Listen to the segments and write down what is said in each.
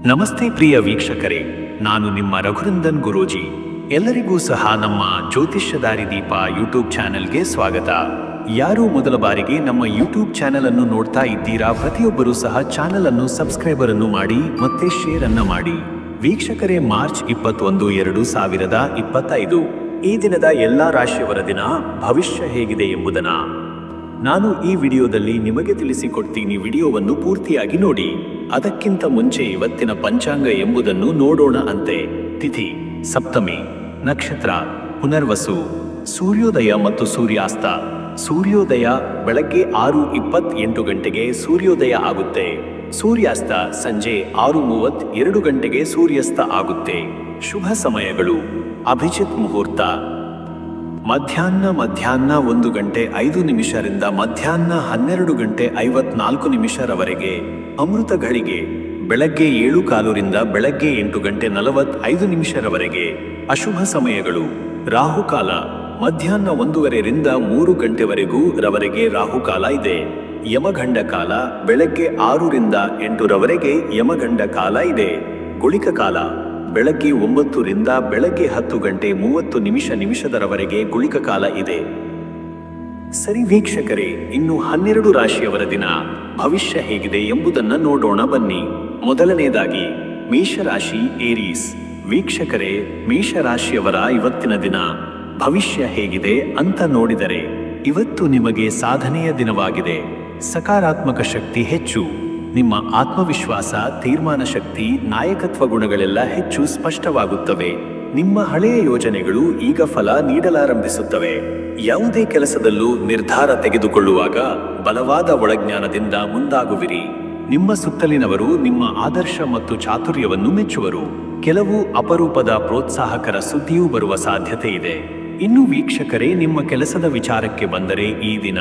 ನಮಸ್ತೆ ಪ್ರಿಯ ವೀಕ್ಷಕರೇ, ನಾನು ನಿಮ್ಮ ರಘುನಂದನ್ ಗುರೂಜಿ. ಎಲ್ಲರಿಗೂ ಸಹ ನಮ್ಮ ಜ್ಯೋತಿಷ್ಯ ದಾರಿ ದೀಪ ಯೂಟ್ಯೂಬ್ ಚಾನೆಲ್ಗೆ ಸ್ವಾಗತ. ಯಾರು ಮೊದಲ ಬಾರಿಗೆ ನಮ್ಮ ಯೂಟ್ಯೂಬ್ ಚಾನೆಲ್ ಅನ್ನು ನೋಡ್ತಾ ಇದ್ದೀರಾ, ಪ್ರತಿಯೊಬ್ಬರೂ ಸಹ ಚಾನೆಲ್ ಅನ್ನು ಸಬ್ಸ್ಕ್ರೈಬರ್ ಅನ್ನು ಮಾಡಿ ಮತ್ತೆ ಶೇರ್ ಅನ್ನ ಮಾಡಿ. ವೀಕ್ಷಕರೇ, ಮಾರ್ಚ್ 21, 2025 ಈ ದಿನದ ಎಲ್ಲಾ ರಾಶಿಯವರ ದಿನ ಭವಿಷ್ಯ ಹೇಗಿದೆ ಎಂಬುದನ್ನ ನಾನು ಈ ವಿಡಿಯೋದಲ್ಲಿ ನಿಮಗೆ ತಿಳಿಸಿಕೊಡ್ತೀನಿ. ವಿಡಿಯೋವನ್ನು ಪೂರ್ತಿಯಾಗಿ ನೋಡಿ. ಅದಕ್ಕಿಂತ ಮುಂಚೆ ಇವತ್ತಿನ ಪಂಚಾಂಗ ಎಂಬುದನ್ನು ನೋಡೋಣ ಅಂತೆ. ತಿಥಿ ಸಪ್ತಮಿ, ನಕ್ಷತ್ರ ಪುನರ್ವಸು, ಸೂರ್ಯೋದಯ ಮತ್ತು ಸೂರ್ಯಾಸ್ತ. ಸೂರ್ಯೋದಯ ಬೆಳಗ್ಗೆ 6:28 ಗಂಟೆಗೆ ಸೂರ್ಯೋದಯ ಆಗುತ್ತೆ. ಸೂರ್ಯಾಸ್ತ ಸಂಜೆ 6:32 ಗಂಟೆಗೆ ಸೂರ್ಯಾಸ್ತ ಆಗುತ್ತೆ. ಶುಭ ಸಮಯಗಳು: ಅಭಿಜಿತ್ ಮುಹೂರ್ತ ಮಧ್ಯಾಹ್ನ 1 ಗಂಟೆ 5 ನಿಮಿಷದಿಂದ ಮಧ್ಯಾಹ್ನ 12 ಗಂಟೆ 54 ರವರೆಗೆ. ಅಮೃತ ಘಳಿಗೆ ಬೆಳಗ್ಗೆ 7:15 ಬೆಳಗ್ಗೆ 8 ಗಂಟೆ 45 ರವರೆಗೆ. ಅಶುಭ ಸಮಯಗಳು: ರಾಹುಕಾಲ ಮಧ್ಯಾಹ್ನ 1:30 ರಿಂದ 3 ಗಂಟೆವರೆಗೂ ರವರೆಗೆ ರಾಹುಕಾಲ ಇದೆ. ಯಮಗಂಡ ಕಾಲ ಬೆಳಗ್ಗೆ 6 ರಿಂದ 8 ರವರೆಗೆ ಯಮಗಂಡ ಕಾಲ ಇದೆ. ಗುಳಿಕ ಕಾಲ ಬೆಳಗ್ಗೆ 9 ರಿಂದ ಬೆಳಗ್ಗೆ 10 ಗಂಟೆ 30 ನಿಮಿಷದವರೆಗೆ ಗುಳಿಕ ಕಾಲ ಇದೆ. ಸರಿ ವೀಕ್ಷಕರೇ, ಇನ್ನು 12 ರಾಶಿಯವರ ದಿನ ಭವಿಷ್ಯ ಹೇಗಿದೆ ಎಂಬುದನ್ನು ನೋಡೋಣ ಬನ್ನಿ. ಮೊದಲನೇದಾಗಿ ಮೇಷರಾಶಿ ಏರೀಸ್. ವೀಕ್ಷಕರೇ, ಮೇಷರಾಶಿಯವರ ಇವತ್ತಿನ ದಿನ ಭವಿಷ್ಯ ಹೇಗಿದೆ ಅಂತ ನೋಡಿದರೆ, ಇವತ್ತು ನಿಮಗೆ ಸಾಧನೆಯ ದಿನವಾಗಿದೆ. ಸಕಾರಾತ್ಮಕ ಶಕ್ತಿ ಹೆಚ್ಚು. ನಿಮ್ಮ ಆತ್ಮವಿಶ್ವಾಸ, ತೀರ್ಮಾನ ಶಕ್ತಿ, ನಾಯಕತ್ವ ಗುಣಗಳೆಲ್ಲ ಹೆಚ್ಚು ಸ್ಪಷ್ಟವಾಗುತ್ತವೆ. ನಿಮ್ಮ ಹಳೆಯ ಯೋಜನೆಗಳು ಈಗ ಫಲ ನೀಡಲಾರಂಭಿಸುತ್ತವೆ. ಯಾವುದೇ ಕೆಲಸದಲ್ಲೂ ನಿರ್ಧಾರ ತೆಗೆದುಕೊಳ್ಳುವಾಗ ಬಲವಾದ ಒಳಜ್ಞಾನದಿಂದ ಮುಂದಾಗುವಿರಿ. ನಿಮ್ಮ ಸುತ್ತಲಿನವರು ನಿಮ್ಮ ಆದರ್ಶ ಮತ್ತು ಚಾತುರ್ಯವನ್ನು ಮೆಚ್ಚುವರು. ಕೆಲವು ಅಪರೂಪದ ಪ್ರೋತ್ಸಾಹಕರ ಸುದ್ದಿಯೂ ಬರುವ ಸಾಧ್ಯತೆ ಇದೆ. ಇನ್ನು ವೀಕ್ಷಕರೇ, ನಿಮ್ಮ ಕೆಲಸದ ವಿಚಾರಕ್ಕೆ ಬಂದರೆ, ಈ ದಿನ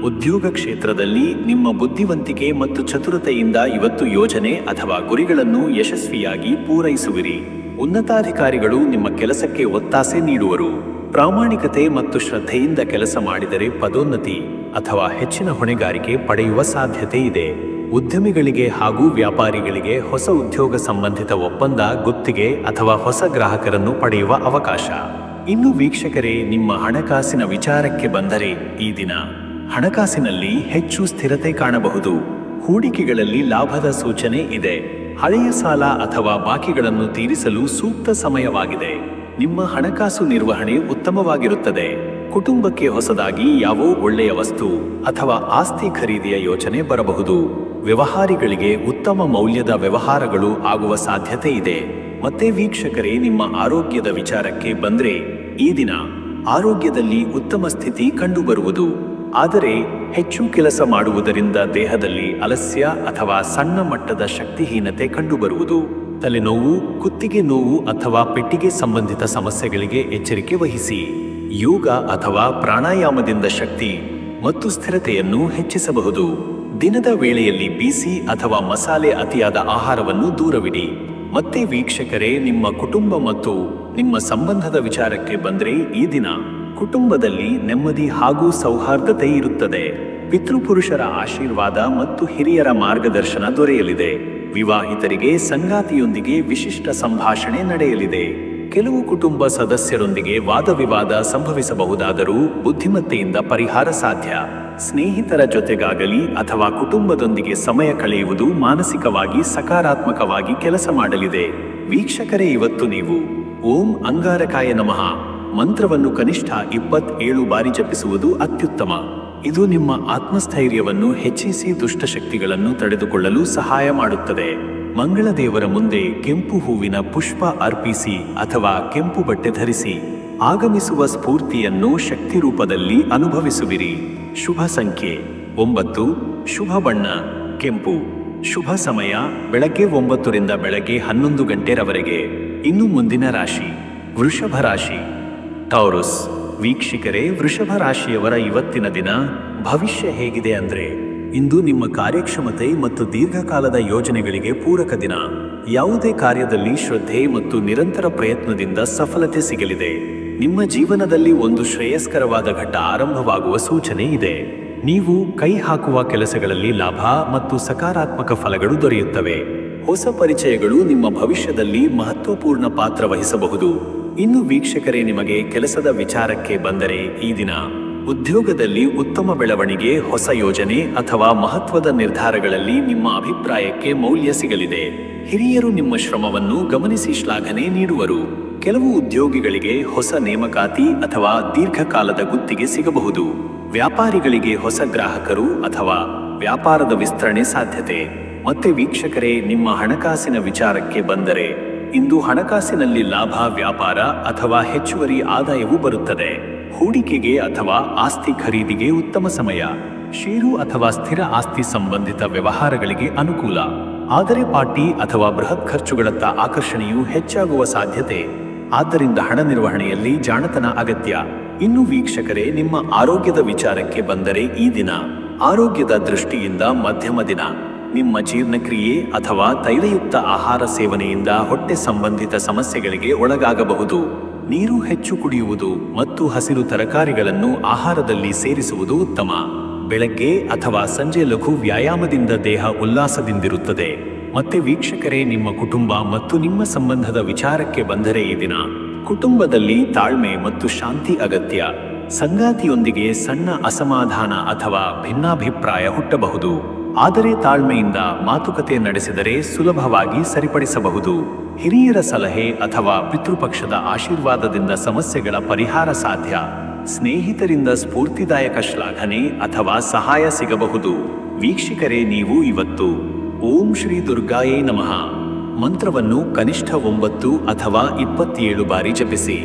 ಉದ್ಯೋಗ ಕ್ಷೇತ್ರದಲ್ಲಿ ನಿಮ್ಮ ಬುದ್ಧಿವಂತಿಕೆ ಮತ್ತು ಚತುರತೆಯಿಂದ ಇವತ್ತು ಯೋಜನೆ ಅಥವಾ ಗುರಿಗಳನ್ನು ಯಶಸ್ವಿಯಾಗಿ ಪೂರೈಸುವಿರಿ. ಉನ್ನತಾಧಿಕಾರಿಗಳು ನಿಮ್ಮ ಕೆಲಸಕ್ಕೆ ಒತ್ತಾಸೆ ನೀಡುವರು. ಪ್ರಾಮಾಣಿಕತೆ ಮತ್ತು ಶ್ರದ್ಧೆಯಿಂದ ಕೆಲಸ ಮಾಡಿದರೆ ಪದೋನ್ನತಿ ಅಥವಾ ಹೆಚ್ಚಿನ ಹೊಣೆಗಾರಿಕೆ ಪಡೆಯುವ ಸಾಧ್ಯತೆ ಇದೆ. ಉದ್ಯಮಿಗಳಿಗೆ ಹಾಗೂ ವ್ಯಾಪಾರಿಗಳಿಗೆ ಹೊಸ ಉದ್ಯೋಗ ಸಂಬಂಧಿತ ಒಪ್ಪಂದ, ಗುತ್ತಿಗೆ ಅಥವಾ ಹೊಸ ಗ್ರಾಹಕರನ್ನು ಪಡೆಯುವ ಅವಕಾಶ. ಇನ್ನು ವೀಕ್ಷಕರೇ, ನಿಮ್ಮ ಹಣಕಾಸಿನ ವಿಚಾರಕ್ಕೆ ಬಂದರೆ, ಈ ದಿನ ಹಣಕಾಸಿನಲ್ಲಿ ಹೆಚ್ಚು ಸ್ಥಿರತೆ ಕಾಣಬಹುದು. ಹೂಡಿಕೆಗಳಲ್ಲಿ ಲಾಭದ ಸೂಚನೆ ಇದೆ. ಹಳೆಯ ಸಾಲ ಅಥವಾ ಬಾಕಿಗಳನ್ನು ತೀರಿಸಲು ಸೂಕ್ತ ಸಮಯವಾಗಿದೆ. ನಿಮ್ಮ ಹಣಕಾಸು ನಿರ್ವಹಣೆ ಉತ್ತಮವಾಗಿರುತ್ತದೆ. ಕುಟುಂಬಕ್ಕೆ ಹೊಸದಾಗಿ ಯಾವುದೋ ಒಳ್ಳೆಯ ವಸ್ತು ಅಥವಾ ಆಸ್ತಿ ಖರೀದಿಯ ಯೋಚನೆ ಬರಬಹುದು. ವ್ಯವಹಾರಿಗಳಿಗೆ ಉತ್ತಮ ಮೌಲ್ಯದ ವ್ಯವಹಾರಗಳು ಆಗುವ ಸಾಧ್ಯತೆ ಇದೆ. ಮತ್ತೆ ವೀಕ್ಷಕರೇ, ನಿಮ್ಮ ಆರೋಗ್ಯದ ವಿಚಾರಕ್ಕೆ ಬಂದ್ರೆ, ಈ ದಿನ ಆರೋಗ್ಯದಲ್ಲಿ ಉತ್ತಮ ಸ್ಥಿತಿ ಕಂಡುಬರುವುದು. ಆದರೆ ಹೆಚ್ಚು ಕೆಲಸ ಮಾಡುವುದರಿಂದ ದೇಹದಲ್ಲಿ ಅಲಸ್ಯ ಅಥವಾ ಸಣ್ಣ ಮಟ್ಟದ ಶಕ್ತಿಹೀನತೆ ಕಂಡುಬರುವುದು. ತಲೆನೋವು, ಕುತ್ತಿಗೆ ನೋವು ಅಥವಾ ಪೆಟ್ಟಿಗೆ ಸಂಬಂಧಿತ ಸಮಸ್ಯೆಗಳಿಗೆ ಎಚ್ಚರಿಕೆ ವಹಿಸಿ. ಯೋಗ ಅಥವಾ ಪ್ರಾಣಾಯಾಮದಿಂದ ಶಕ್ತಿ ಮತ್ತು ಸ್ಥಿರತೆಯನ್ನು ಹೆಚ್ಚಿಸಬಹುದು. ದಿನದ ವೇಳೆಯಲ್ಲಿ ಬಿಸಿ ಅಥವಾ ಮಸಾಲೆ ಅತಿಯಾದ ಆಹಾರವನ್ನು ದೂರವಿಡಿ. ಮತ್ತೆ ವೀಕ್ಷಕರೇ, ನಿಮ್ಮ ಕುಟುಂಬ ಮತ್ತು ನಿಮ್ಮ ಸಂಬಂಧದ ವಿಚಾರಕ್ಕೆ ಬಂದ್ರೆ, ಈ ದಿನ ಕುಟುಂಬದಲ್ಲಿ ನೆಮ್ಮದಿ ಹಾಗೂ ಸೌಹಾರ್ದತೆ ಇರುತ್ತದೆ. ಪಿತೃಪುರುಷರ ಆಶೀರ್ವಾದ ಮತ್ತು ಹಿರಿಯರ ಮಾರ್ಗದರ್ಶನ ದೊರೆಯಲಿದೆ. ವಿವಾಹಿತರಿಗೆ ಸಂಗಾತಿಯೊಂದಿಗೆ ವಿಶಿಷ್ಟ ಸಂಭಾಷಣೆ ನಡೆಯಲಿದೆ. ಕೆಲವು ಕುಟುಂಬ ಸದಸ್ಯರೊಂದಿಗೆ ವಾದವಿವಾದ ಸಂಭವಿಸಬಹುದಾದರೂ ಬುದ್ಧಿಮತ್ತೆಯಿಂದ ಪರಿಹಾರ ಸಾಧ್ಯ. ಸ್ನೇಹಿತರ ಜೊತೆಗಾಗಲಿ ಅಥವಾ ಕುಟುಂಬದೊಂದಿಗೆ ಸಮಯ ಕಳೆಯುವುದು ಮಾನಸಿಕವಾಗಿ ಸಕಾರಾತ್ಮಕವಾಗಿ ಕೆಲಸ ಮಾಡಲಿದೆ. ವೀಕ್ಷಕರೇ, ಇವತ್ತು ನೀವು ಓಂ ಅಂಗಾರಕಾಯ ನಮಃ ಮಂತ್ರವನ್ನು ಕನಿಷ್ಠ 27 ಬಾರಿ ಜಪಿಸುವುದು ಅತ್ಯುತ್ತಮ. ಇದು ನಿಮ್ಮ ಆತ್ಮಸ್ಥೈರ್ಯವನ್ನು ಹೆಚ್ಚಿಸಿ ದುಷ್ಟಶಕ್ತಿಗಳನ್ನು ತಡೆದುಕೊಳ್ಳಲು ಸಹಾಯ ಮಾಡುತ್ತದೆ. ಮಂಗಳ ದೇವರ ಮುಂದೆ ಕೆಂಪು ಹೂವಿನ ಪುಷ್ಪ ಅರ್ಪಿಸಿ ಅಥವಾ ಕೆಂಪು ಬಟ್ಟೆ ಧರಿಸಿ ಆಗಮಿಸುವ ಸ್ಫೂರ್ತಿಯನ್ನು ಶಕ್ತಿ ರೂಪದಲ್ಲಿ ಅನುಭವಿಸುವಿರಿ. ಶುಭ ಸಂಖ್ಯೆ 9. ಶುಭ ಬಣ್ಣ ಕೆಂಪು. ಶುಭ ಸಮಯ ಬೆಳಗ್ಗೆ 9 ರಿಂದ ಬೆಳಗ್ಗೆ 11 ಗಂಟೆರವರೆಗೆ. ಇನ್ನು ಮುಂದಿನ ರಾಶಿ ವೃಷಭ ರಾಶಿ, ಟೌರಸ್. ವೀಕ್ಷಕರೇ, ವೃಷಭ ರಾಶಿಯವರ ಇವತ್ತಿನ ದಿನ ಭವಿಷ್ಯ ಹೇಗಿದೆ ಅಂದ್ರೆ, ಇಂದು ನಿಮ್ಮ ಕಾರ್ಯಕ್ಷಮತೆ ಮತ್ತು ದೀರ್ಘಕಾಲದ ಯೋಜನೆಗಳಿಗೆ ಪೂರಕ ದಿನ. ಯಾವುದೇ ಕಾರ್ಯದಲ್ಲಿ ಶ್ರದ್ಧೆ ಮತ್ತು ನಿರಂತರ ಪ್ರಯತ್ನದಿಂದ ಸಫಲತೆ ಸಿಗಲಿದೆ. ನಿಮ್ಮ ಜೀವನದಲ್ಲಿ ಒಂದು ಶ್ರೇಯಸ್ಕರವಾದ ಘಟ್ಟ ಆರಂಭವಾಗುವ ಸೂಚನೆ ಇದೆ. ನೀವು ಕೈ ಹಾಕುವ ಕೆಲಸಗಳಲ್ಲಿ ಲಾಭ ಮತ್ತು ಸಕಾರಾತ್ಮಕ ಫಲಗಳು ದೊರೆಯುತ್ತವೆ. ಹೊಸ ಪರಿಚಯಗಳು ನಿಮ್ಮ ಭವಿಷ್ಯದಲ್ಲಿ ಮಹತ್ವಪೂರ್ಣ ಪಾತ್ರ ವಹಿಸಬಹುದು. ಇನ್ನು ವೀಕ್ಷಕರೇ, ನಿಮಗೆ ಕೆಲಸದ ವಿಚಾರಕ್ಕೆ ಬಂದರೆ ಈ ದಿನ ಉದ್ಯೋಗದಲ್ಲಿ ಉತ್ತಮ ಬೆಳವಣಿಗೆ, ಹೊಸ ಯೋಜನೆ ಅಥವಾ ಮಹತ್ವದ ನಿರ್ಧಾರಗಳಲ್ಲಿ ನಿಮ್ಮ ಅಭಿಪ್ರಾಯಕ್ಕೆ ಮೌಲ್ಯ ಸಿಗಲಿದೆ. ಹಿರಿಯರು ನಿಮ್ಮ ಶ್ರಮವನ್ನು ಗಮನಿಸಿ ಶ್ಲಾಘನೆ ನೀಡುವರು. ಕೆಲವು ಉದ್ಯೋಗಿಗಳಿಗೆ ಹೊಸ ನೇಮಕಾತಿ ಅಥವಾ ದೀರ್ಘಕಾಲದ ಗುತ್ತಿಗೆ ಸಿಗಬಹುದು. ವ್ಯಾಪಾರಿಗಳಿಗೆ ಹೊಸ ಗ್ರಾಹಕರು ಅಥವಾ ವ್ಯಾಪಾರದ ವಿಸ್ತರಣೆ ಸಾಧ್ಯತೆ. ಮತ್ತೆ ವೀಕ್ಷಕರೇ, ನಿಮ್ಮ ಹಣಕಾಸಿನ ವಿಚಾರಕ್ಕೆ ಬಂದರೆ ಇಂದು ಹಣಕಾಸಿನಲ್ಲಿ ಲಾಭ, ವ್ಯಾಪಾರ ಅಥವಾ ಹೆಚ್ಚುವರಿ ಆದಾಯವು ಬರುತ್ತದೆ. ಹೂಡಿಕೆಗೆ ಅಥವಾ ಆಸ್ತಿ ಖರೀದಿಗೆ ಉತ್ತಮ ಸಮಯ. ಷೇರು ಅಥವಾ ಸ್ಥಿರ ಆಸ್ತಿ ಸಂಬಂಧಿತ ವ್ಯವಹಾರಗಳಿಗೆ ಅನುಕೂಲ. ಆದರೆ ಪಾರ್ಟಿ ಅಥವಾ ಬೃಹತ್ ಖರ್ಚುಗಳತ್ತ ಆಕರ್ಷಣೆಯು ಹೆಚ್ಚಾಗುವ ಸಾಧ್ಯತೆ. ಆದ್ದರಿಂದ ಹಣ ನಿರ್ವಹಣೆಯಲ್ಲಿ ಜಾಣತನ ಅಗತ್ಯ. ಇನ್ನು ವೀಕ್ಷಕರೇ, ನಿಮ್ಮ ಆರೋಗ್ಯದ ವಿಚಾರಕ್ಕೆ ಬಂದರೆ ಈ ದಿನ ಆರೋಗ್ಯದ ದೃಷ್ಟಿಯಿಂದ ಮಧ್ಯಮ ದಿನ. ನಿಮ್ಮ ಜೀರ್ಣಕ್ರಿಯೆ ಅಥವಾ ತೈಲಯುಕ್ತ ಆಹಾರ ಸೇವನೆಯಿಂದ ಹೊಟ್ಟೆ ಸಂಬಂಧಿತ ಸಮಸ್ಯೆಗಳಿಗೆ ಒಳಗಾಗಬಹುದು. ನೀರು ಹೆಚ್ಚು ಕುಡಿಯುವುದು ಮತ್ತು ಹಸಿರು ತರಕಾರಿಗಳನ್ನು ಆಹಾರದಲ್ಲಿ ಸೇರಿಸುವುದು ಉತ್ತಮ. ಬೆಳಗ್ಗೆ ಅಥವಾ ಸಂಜೆ ಲಘು ವ್ಯಾಯಾಮದಿಂದ ದೇಹ ಉಲ್ಲಾಸದಿಂದಿರುತ್ತದೆ. ಮತ್ತೆ ವೀಕ್ಷಕರೇ, ನಿಮ್ಮ ಕುಟುಂಬ ಮತ್ತು ನಿಮ್ಮ ಸಂಬಂಧದ ವಿಚಾರಕ್ಕೆ ಬಂದರೆ ಈ ದಿನ ಕುಟುಂಬದಲ್ಲಿ ತಾಳ್ಮೆ ಮತ್ತು ಶಾಂತಿ ಅಗತ್ಯ. ಸಂಗಾತಿಯೊಂದಿಗೆ ಸಣ್ಣ ಅಸಮಾಧಾನ ಅಥವಾ ಭಿನ್ನಾಭಿಪ್ರಾಯ ಹುಟ್ಟಬಹುದು. ಆದರೆ ತಾಳ್ಮೆಯಿಂದ ಮಾತುಕತೆ ನಡೆಸಿದರೆ ಸುಲಭವಾಗಿ ಸರಿಪಡಿಸಬಹುದು. ಹಿರಿಯರ ಸಲಹೆ ಅಥವಾ ಪಿತೃಪಕ್ಷದ ಆಶೀರ್ವಾದದಿಂದ ಸಮಸ್ಯೆಗಳ ಪರಿಹಾರ ಸಾಧ್ಯ. ಸ್ನೇಹಿತರಿಂದ ಸ್ಫೂರ್ತಿದಾಯಕ ಶ್ಲಾಘನೆ ಅಥವಾ ಸಹಾಯ ಸಿಗಬಹುದು. ವೀಕ್ಷಕರೇ, ನೀವು ಇವತ್ತು ಓಂ ಶ್ರೀ ದುರ್ಗಾಯೇ ನಮಃ ಮಂತ್ರವನ್ನು ಕನಿಷ್ಠ 9 ಅಥವಾ 27 ಬಾರಿ ಜಪಿಸಿ.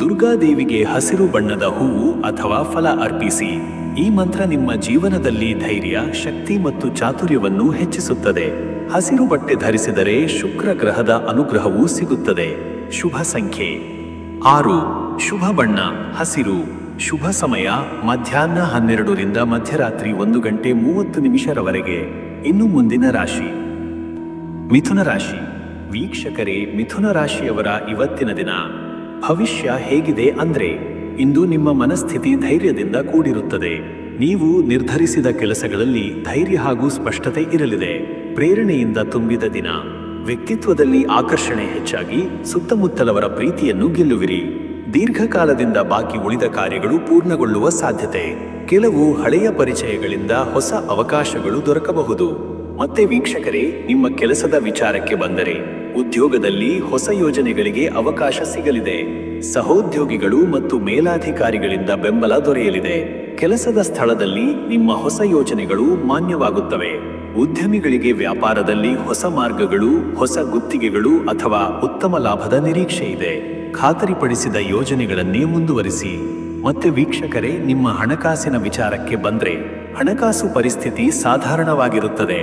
ದುರ್ಗಾದೇವಿಗೆ ಹಸಿರು ಬಣ್ಣದ ಹೂವು ಅಥವಾ ಫಲ ಅರ್ಪಿಸಿ. ಈ ಮಂತ್ರ ನಿಮ್ಮ ಜೀವನದಲ್ಲಿ ಧೈರ್ಯ, ಶಕ್ತಿ ಮತ್ತು ಚಾತುರ್ಯವನ್ನು ಹೆಚ್ಚಿಸುತ್ತದೆ. ಹಸಿರು ಬಟ್ಟೆ ಧರಿಸಿದರೆ ಶುಕ್ರ ಗ್ರಹದ ಅನುಗ್ರಹವೂ ಸಿಗುತ್ತದೆ. ಶುಭ ಸಂಖ್ಯೆ 6. ಶುಭ ಬಣ್ಣ ಹಸಿರು. ಶುಭ ಸಮಯ ಮಧ್ಯಾಹ್ನ 12 ರಿಂದ ಮಧ್ಯರಾತ್ರಿ 1 ಗಂಟೆ 30 ನಿಮಿಷರವರೆಗೆ. ಇನ್ನು ಮುಂದಿನ ರಾಶಿ ಮಿಥುನ ರಾಶಿ. ವೀಕ್ಷಕರೇ, ಮಿಥುನ ರಾಶಿಯವರ ಇವತ್ತಿನ ದಿನ ಭವಿಷ್ಯ ಹೇಗಿದೆ ಅಂದ್ರೆ, ಇಂದು ನಿಮ್ಮ ಮನಸ್ಥಿತಿ ಧೈರ್ಯದಿಂದ ಕೂಡಿರುತ್ತದೆ. ನೀವು ನಿರ್ಧರಿಸಿದ ಕೆಲಸಗಳಲ್ಲಿ ಧೈರ್ಯ ಹಾಗೂ ಸ್ಪಷ್ಟತೆ ಇರಲಿದೆ. ಪ್ರೇರಣೆಯಿಂದ ತುಂಬಿದ ದಿನ. ವ್ಯಕ್ತಿತ್ವದಲ್ಲಿ ಆಕರ್ಷಣೆ ಹೆಚ್ಚಾಗಿ ಸುತ್ತಮುತ್ತಲವರ ಪ್ರೀತಿಯನ್ನು ಗೆಲ್ಲುವಿರಿ. ದೀರ್ಘಕಾಲದಿಂದ ಬಾಕಿ ಉಳಿದ ಕಾರ್ಯಗಳು ಪೂರ್ಣಗೊಳ್ಳುವ ಸಾಧ್ಯತೆ. ಕೆಲವು ಹಳೆಯ ಪರಿಚಯಗಳಿಂದ ಹೊಸ ಅವಕಾಶಗಳು ದೊರಕಬಹುದು. ಮತ್ತೆ ವೀಕ್ಷಕರೇ, ನಿಮ್ಮ ಕೆಲಸದ ವಿಚಾರಕ್ಕೆ ಬಂದರೆ ಉದ್ಯೋಗದಲ್ಲಿ ಹೊಸ ಯೋಜನೆಗಳಿಗೆ ಅವಕಾಶ ಸಿಗಲಿದೆ. ಸಹೋದ್ಯೋಗಿಗಳು ಮತ್ತು ಮೇಲಾಧಿಕಾರಿಗಳಿಂದ ಬೆಂಬಲ ದೊರೆಯಲಿದೆ. ಕೆಲಸದ ಸ್ಥಳದಲ್ಲಿ ನಿಮ್ಮ ಹೊಸ ಯೋಜನೆಗಳು ಮಾನ್ಯವಾಗುತ್ತವೆ. ಉದ್ಯಮಿಗಳಿಗೆ ವ್ಯಾಪಾರದಲ್ಲಿ ಹೊಸ ಮಾರ್ಗಗಳು, ಹೊಸ ಗುತ್ತಿಗೆಗಳು ಅಥವಾ ಉತ್ತಮ ಲಾಭದ ನಿರೀಕ್ಷೆ ಇದೆ. ಖಾತರಿಪಡಿಸಿದ ಯೋಜನೆಗಳನ್ನೇ ಮುಂದುವರಿಸಿ. ಮತ್ತೆ ವೀಕ್ಷಕರೇ, ನಿಮ್ಮ ಹಣಕಾಸಿನ ವಿಚಾರಕ್ಕೆ ಬಂದ್ರೆ ಹಣಕಾಸು ಪರಿಸ್ಥಿತಿ ಸಾಧಾರಣವಾಗಿರುತ್ತದೆ.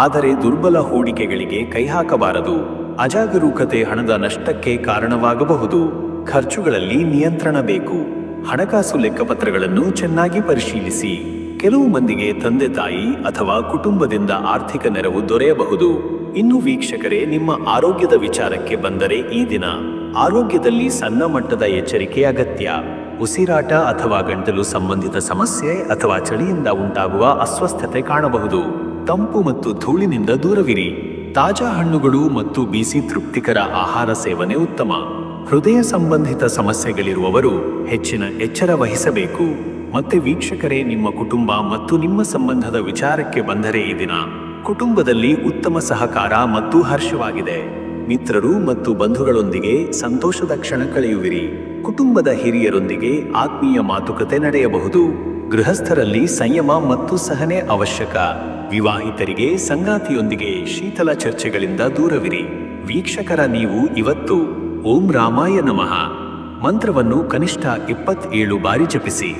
ಆದರೆ ದುರ್ಬಲ ಹೂಡಿಕೆಗಳಿಗೆ ಕೈಹಾಕಬಾರದು. ಅಜಾಗರೂಕತೆ ಹಣದ ನಷ್ಟಕ್ಕೆ ಕಾರಣವಾಗಬಹುದು. ಖರ್ಚುಗಳಲ್ಲಿ ನಿಯಂತ್ರಣ ಬೇಕು. ಹಣಕಾಸು ಲೆಕ್ಕಪತ್ರಗಳನ್ನು ಚೆನ್ನಾಗಿ ಪರಿಶೀಲಿಸಿ. ಕೆಲವು ಮಂದಿಗೆ ತಂದೆ ತಾಯಿ ಅಥವಾ ಕುಟುಂಬದಿಂದ ಆರ್ಥಿಕ ನೆರವು ದೊರೆಯಬಹುದು. ಇನ್ನು ವೀಕ್ಷಕರೇ, ನಿಮ್ಮ ಆರೋಗ್ಯದ ವಿಚಾರಕ್ಕೆ ಬಂದರೆ ಈ ದಿನ ಆರೋಗ್ಯದಲ್ಲಿ ಸಣ್ಣ ಮಟ್ಟದ ಎಚ್ಚರಿಕೆ ಅಗತ್ಯ. ಉಸಿರಾಟ ಅಥವಾ ಗಂಟಲು ಸಂಬಂಧಿತ ಸಮಸ್ಯೆ ಅಥವಾ ಚಳಿಯಿಂದ ಉಂಟಾಗುವ ಅಸ್ವಸ್ಥತೆ ಕಾಣಬಹುದು. ತಂಪು ಮತ್ತು ಧೂಳಿನಿಂದ ದೂರವಿರಿ. ತಾಜಾ ಹಣ್ಣುಗಳು ಮತ್ತು ಬಿಸಿ ತೃಪ್ತಿಕರ ಆಹಾರ ಸೇವನೆ ಉತ್ತಮ. ಹೃದಯ ಸಂಬಂಧಿತ ಸಮಸ್ಯೆಗಳಿರುವವರು ಹೆಚ್ಚಿನ ಎಚ್ಚರ ವಹಿಸಬೇಕು. ಮತ್ತೆ ವೀಕ್ಷಕರೇ, ನಿಮ್ಮ ಕುಟುಂಬ ಮತ್ತು ನಿಮ್ಮ ಸಂಬಂಧದ ವಿಚಾರಕ್ಕೆ ಬಂದರೆ ಈ ದಿನ ಕುಟುಂಬದಲ್ಲಿ ಉತ್ತಮ ಸಹಕಾರ ಮತ್ತು ಹರ್ಷವಾಗಿದೆ. ಮಿತ್ರರು ಮತ್ತು ಬಂಧುಗಳೊಂದಿಗೆ ಸಂತೋಷದ ಕ್ಷಣ ಕಳೆಯುವಿರಿ. ಕುಟುಂಬದ ಹಿರಿಯರೊಂದಿಗೆ ಆತ್ಮೀಯ ಮಾತುಕತೆ ನಡೆಯಬಹುದು. ಗೃಹಸ್ಥರಲ್ಲಿ ಸಂಯಮ ಮತ್ತು ಸಹನೆ ಅವಶ್ಯಕ. ವಿವಾಹಿತರಿಗೆ ಸಂಗಾತಿಯೊಂದಿಗೆ ಶೀತಲ ಚರ್ಚೆಗಳಿಂದ ದೂರವಿರಿ. ವೀಕ್ಷಕರ, ನೀವು ಇವತ್ತು ಓಂ ರಾಮಾಯ ನಮಃ ಮಂತ್ರವನ್ನು ಕನಿಷ್ಠ 27 ಬಾರಿ ಜಪಿಸಿ.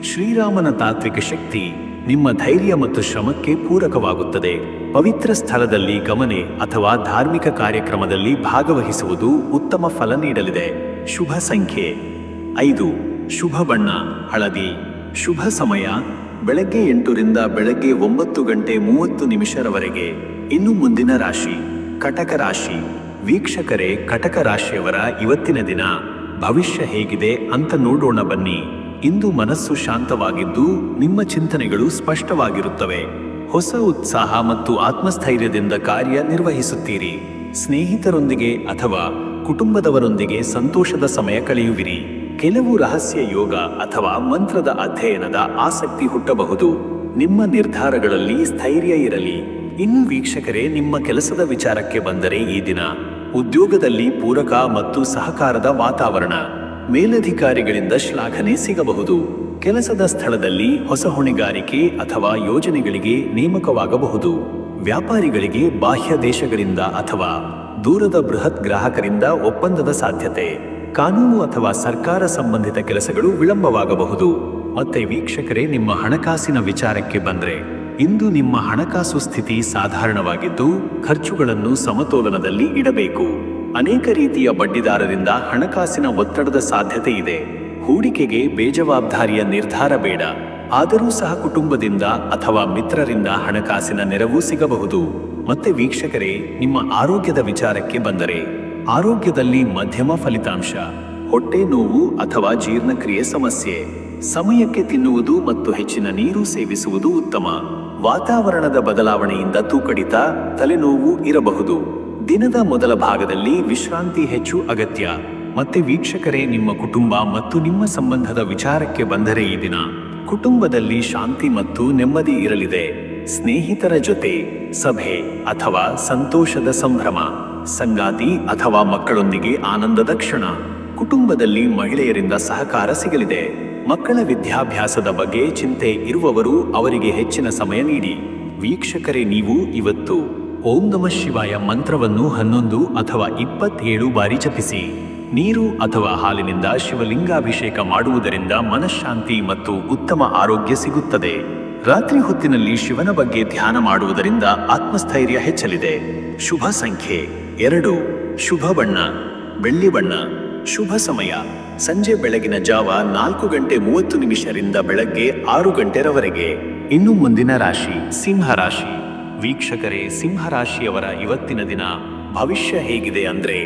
ಶ್ರೀರಾಮನ ತಾತ್ವಿಕ ಶಕ್ತಿ ನಿಮ್ಮ ಧೈರ್ಯ ಮತ್ತು ಶ್ರಮಕ್ಕೆ ಪೂರಕವಾಗುತ್ತದೆ. ಪವಿತ್ರ ಸ್ಥಳದಲ್ಲಿ ಗಮನೆ ಅಥವಾ ಧಾರ್ಮಿಕ ಕಾರ್ಯಕ್ರಮದಲ್ಲಿ ಭಾಗವಹಿಸುವುದು ಉತ್ತಮ ಫಲ ನೀಡಲಿದೆ. ಶುಭ ಸಂಖ್ಯೆ 5. ಶುಭ ಬಣ್ಣ ಹಳದಿ. ಶುಭ ಸಮಯ ಬೆಳಗ್ಗೆ 8 ರಿಂದ ಬೆಳಗ್ಗೆ 9 ಗಂಟೆ 30 ನಿಮಿಷರವರೆಗೆ. ಇನ್ನು ಮುಂದಿನ ರಾಶಿ ಕಟಕ ರಾಶಿ. ವೀಕ್ಷಕರೇ, ಕಟಕ ರಾಶಿಯವರ ಇವತ್ತಿನ ದಿನ ಭವಿಷ್ಯ ಹೇಗಿದೆ ಅಂತ ನೋಡೋಣ ಬನ್ನಿ. ಇಂದು ಮನಸ್ಸು ಶಾಂತವಾಗಿದ್ದು ನಿಮ್ಮ ಚಿಂತನೆಗಳು ಸ್ಪಷ್ಟವಾಗಿರುತ್ತವೆ. ಹೊಸ ಉತ್ಸಾಹ ಮತ್ತು ಆತ್ಮಸ್ಥೈರ್ಯದಿಂದ ಕಾರ್ಯನಿರ್ವಹಿಸುತ್ತೀರಿ. ಸ್ನೇಹಿತರೊಂದಿಗೆ ಅಥವಾ ಕುಟುಂಬದವರೊಂದಿಗೆ ಸಂತೋಷದ ಸಮಯ ಕಳೆಯುವಿರಿ. ಕೆಲವು ರಹಸ್ಯ ಯೋಗ ಅಥವಾ ಮಂತ್ರದ ಅಧ್ಯಯನದ ಆಸಕ್ತಿ ಹುಟ್ಟಬಹುದು. ನಿಮ್ಮ ನಿರ್ಧಾರಗಳಲ್ಲಿ ಸ್ಥೈರ್ಯ ಇರಲಿ. ಇನ್ನು ವೀಕ್ಷಕರೇ, ನಿಮ್ಮ ಕೆಲಸದ ವಿಚಾರಕ್ಕೆ ಬಂದರೆ ಈ ದಿನ ಉದ್ಯೋಗದಲ್ಲಿ ಪೂರಕ ಮತ್ತು ಸಹಕಾರದ ವಾತಾವರಣ. ಮೇಲಧಿಕಾರಿಗಳಿಂದ ಶ್ಲಾಘನೆ ಸಿಗಬಹುದು. ಕೆಲಸದ ಸ್ಥಳದಲ್ಲಿ ಹೊಸ ಹೊಣೆಗಾರಿಕೆ ಅಥವಾ ಯೋಜನೆಗಳಿಗೆ ನೇಮಕವಾಗಬಹುದು. ವ್ಯಾಪಾರಿಗಳಿಗೆ ಬಾಹ್ಯ ದೇಶಗಳಿಂದ ಅಥವಾ ದೂರದ ಬೃಹತ್ ಗ್ರಾಹಕರಿಂದ ಒಪ್ಪಂದದ ಸಾಧ್ಯತೆ. ಕಾನೂನು ಅಥವಾ ಸರ್ಕಾರ ಸಂಬಂಧಿತ ಕೆಲಸಗಳು ವಿಳಂಬವಾಗಬಹುದು. ಮತ್ತೆ ವೀಕ್ಷಕರೇ, ನಿಮ್ಮ ಹಣಕಾಸಿನ ವಿಚಾರಕ್ಕೆ ಬಂದರೆ ಇಂದು ನಿಮ್ಮ ಹಣಕಾಸು ಸ್ಥಿತಿ ಸಾಧಾರಣವಾಗಿದ್ದು ಖರ್ಚುಗಳನ್ನು ಸಮತೋಲನದಲ್ಲಿ ಇಡಬೇಕು. ಅನೇಕ ರೀತಿಯ ಬಡ್ಡಿದಾರರಿಂದ ಹಣಕಾಸಿನ ಒತ್ತಡದ ಸಾಧ್ಯತೆ ಇದೆ. ಹೂಡಿಕೆಗೆ ಬೇಜವಾಬ್ದಾರಿಯ ನಿರ್ಧಾರ ಬೇಡ. ಆದರೂ ಸಹ ಕುಟುಂಬದಿಂದ ಅಥವಾ ಮಿತ್ರರಿಂದ ಹಣಕಾಸಿನ ನೆರವು ಸಿಗಬಹುದು. ಮತ್ತೆ ವೀಕ್ಷಕರೇ, ನಿಮ್ಮ ಆರೋಗ್ಯದ ವಿಚಾರಕ್ಕೆ ಬಂದರೆ ಆರೋಗ್ಯದಲ್ಲಿ ಮಧ್ಯಮ ಫಲಿತಾಂಶ. ಹೊಟ್ಟೆ ನೋವು ಅಥವಾ ಜೀರ್ಣಕ್ರಿಯೆ ಸಮಸ್ಯೆ. ಸಮಯಕ್ಕೆ ತಿನ್ನುವುದು ಮತ್ತು ಹೆಚ್ಚಿನ ನೀರು ಸೇವಿಸುವುದು ಉತ್ತಮ. ವಾತಾವರಣದ ಬದಲಾವಣೆಯಿಂದ ತೂಕಡಿತ, ತಲೆನೋವು ಇರಬಹುದು. ದಿನದ ಮೊದಲ ಭಾಗದಲ್ಲಿ ವಿಶ್ರಾಂತಿ ಹೆಚ್ಚು ಅಗತ್ಯ. ಮತ್ತೆ ವೀಕ್ಷಕರೇ, ನಿಮ್ಮ ಕುಟುಂಬ ಮತ್ತು ನಿಮ್ಮ ಸಂಬಂಧದ ವಿಚಾರಕ್ಕೆ ಬಂದರೆ ಈ ದಿನ ಕುಟುಂಬದಲ್ಲಿ ಶಾಂತಿ ಮತ್ತು ನೆಮ್ಮದಿ ಇರಲಿದೆ. ಸ್ನೇಹಿತರ ಜೊತೆ ಸಭೆ ಅಥವಾ ಸಂತೋಷದ ಸಂಭ್ರಮ. ಸಂಗಾತಿ ಅಥವಾ ಮಕ್ಕಳೊಂದಿಗೆ ಆನಂದದ ಕ್ಷಣ. ಕುಟುಂಬದಲ್ಲಿ ಮಹಿಳೆಯರಿಂದ ಸಹಕಾರ ಸಿಗಲಿದೆ. ಮಕ್ಕಳ ವಿದ್ಯಾಭ್ಯಾಸದ ಬಗ್ಗೆ ಚಿಂತೆ ಇರುವವರು ಅವರಿಗೆ ಹೆಚ್ಚಿನ ಸಮಯ ನೀಡಿ. ವೀಕ್ಷಕರೇ, ನೀವು ಇವತ್ತು ಓಂ ನಮಃ ಶಿವಾಯ ಮಂತ್ರವನ್ನು 11 ಅಥವಾ 27 ಬಾರಿ ಜಪಿಸಿ. ನೀರು ಅಥವಾ ಹಾಲಿನಿಂದ ಶಿವಲಿಂಗಾಭಿಷೇಕ ಮಾಡುವುದರಿಂದ ಮನಃಶಾಂತಿ ಮತ್ತು ಉತ್ತಮ ಆರೋಗ್ಯ ಸಿಗುತ್ತದೆ. ರಾತ್ರಿ ಹೊತ್ತಿನಲ್ಲಿ ಶಿವನ ಬಗ್ಗೆ ಧ್ಯಾನ ಮಾಡುವುದರಿಂದ ಆತ್ಮಸ್ಥೈರ್ಯ ಹೆಚ್ಚಲಿದೆ. ಶುಭ ಸಂಖ್ಯೆ 2. ಶುಭ ಬಣ್ಣ ಬೆಳ್ಳಿ ಬಣ್ಣ. ಶುಭ ಸಮಯ ಸಂಜೆ ಬೆಳಗಿನ ಜಾವ 4:30 ಬೆಳಗ್ಗೆ 6 ಇನ್ನು ಮುಂದಿನ ರಾಶಿ ಸಿಂಹ ರಾಶಿ. ವೀಕ್ಷಕರೇ, ಸಿಂಹ ರಾಶಿಯವರ ಇವತ್ತಿನ ದಿನ ಭವಿಷ್ಯ ಹೇಗಿದೆ ಅಂದ್ರೆ,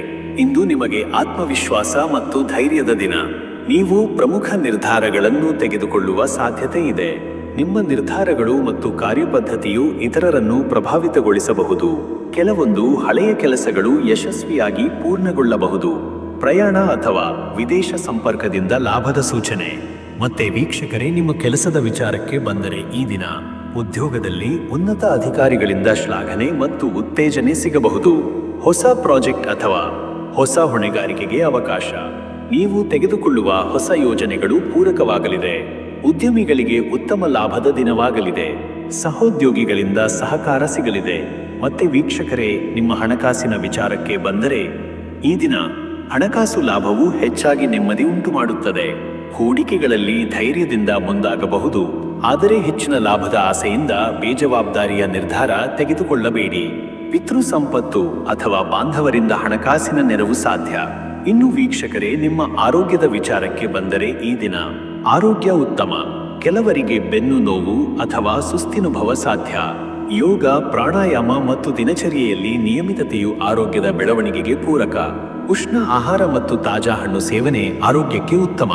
ಇಂದು ನಿಮಗೆ ಆತ್ಮವಿಶ್ವಾಸ ಮತ್ತು ಧೈರ್ಯದ ದಿನ. ನೀವು ಪ್ರಮುಖ ನಿರ್ಧಾರಗಳನ್ನು ತೆಗೆದುಕೊಳ್ಳುವ ಸಾಧ್ಯತೆ ಇದೆ. ನಿಮ್ಮ ನಿರ್ಧಾರಗಳು ಮತ್ತು ಕಾರ್ಯಪದ್ಧತಿಯು ಇತರರನ್ನು ಪ್ರಭಾವಿತಗೊಳಿಸಬಹುದು. ಕೆಲವೊಂದು ಹಳೆಯ ಕೆಲಸಗಳು ಯಶಸ್ವಿಯಾಗಿ ಪೂರ್ಣಗೊಳ್ಳಬಹುದು. ಪ್ರಯಾಣ ಅಥವಾ ವಿದೇಶ ಸಂಪರ್ಕದಿಂದ ಲಾಭದ ಸೂಚನೆ. ಮತ್ತೆ ವೀಕ್ಷಕರೇ, ನಿಮ್ಮ ಕೆಲಸದ ವಿಚಾರಕ್ಕೆ ಬಂದರೆ ಈ ದಿನ ಉದ್ಯೋಗದಲ್ಲಿ ಉನ್ನತ ಅಧಿಕಾರಿಗಳಿಂದ ಶ್ಲಾಘನೆ ಮತ್ತು ಉತ್ತೇಜನೆ ಸಿಗಬಹುದು. ಹೊಸ ಪ್ರಾಜೆಕ್ಟ್ ಅಥವಾ ಹೊಸ ಹೊಣೆಗಾರಿಕೆಗೆ ಅವಕಾಶ. ನೀವು ತೆಗೆದುಕೊಳ್ಳುವ ಹೊಸ ಯೋಜನೆಗಳು ಪೂರಕವಾಗಲಿದೆ. ಉದ್ಯಮಿಗಳಿಗೆ ಉತ್ತಮ ಲಾಭದ ದಿನವಾಗಲಿದೆ. ಸಹೋದ್ಯೋಗಿಗಳಿಂದ ಸಹಕಾರ ಸಿಗಲಿದೆ. ಮತ್ತೆ ವೀಕ್ಷಕರೇ, ನಿಮ್ಮ ಹಣಕಾಸಿನ ವಿಚಾರಕ್ಕೆ ಬಂದರೆ ಈ ದಿನ ಹಣಕಾಸು ಲಾಭವು ಹೆಚ್ಚಾಗಿ ನೆಮ್ಮದಿ ಉಂಟು ಮಾಡುತ್ತದೆ. ಹೂಡಿಕೆಗಳಲ್ಲಿ ಧೈರ್ಯದಿಂದ ಮುಂದಾಗಬಹುದು. ಆದರೆ ಹೆಚ್ಚಿನ ಲಾಭದ ಆಸೆಯಿಂದ ಬೇಜವಾಬ್ದಾರಿಯ ನಿರ್ಧಾರ ತೆಗೆದುಕೊಳ್ಳಬೇಡಿ. ಪಿತೃ ಸಂಪತ್ತು ಅಥವಾ ಬಾಂಧವರಿಂದ ಹಣಕಾಸಿನ ನೆರವು ಸಾಧ್ಯ. ಇನ್ನು ವೀಕ್ಷಕರೇ, ನಿಮ್ಮ ಆರೋಗ್ಯದ ವಿಚಾರಕ್ಕೆ ಬಂದರೆ ಈ ದಿನ ಆರೋಗ್ಯ ಉತ್ತಮ. ಕೆಲವರಿಗೆ ಬೆನ್ನು ನೋವು ಅಥವಾ ಸುಸ್ತಿನುಭವ ಸಾಧ್ಯ. ಯೋಗ, ಪ್ರಾಣಾಯಾಮ ಮತ್ತು ದಿನಚರಿಯಲ್ಲಿ ನಿಯಮಿತತೆಯು ಆರೋಗ್ಯದ ಬೆಳವಣಿಗೆಗೆ ಪೂರಕ. ಉಷ್ಣ ಆಹಾರ ಮತ್ತು ತಾಜಾ ಹಣ್ಣು ಸೇವನೆ ಆರೋಗ್ಯಕ್ಕೆ ಉತ್ತಮ.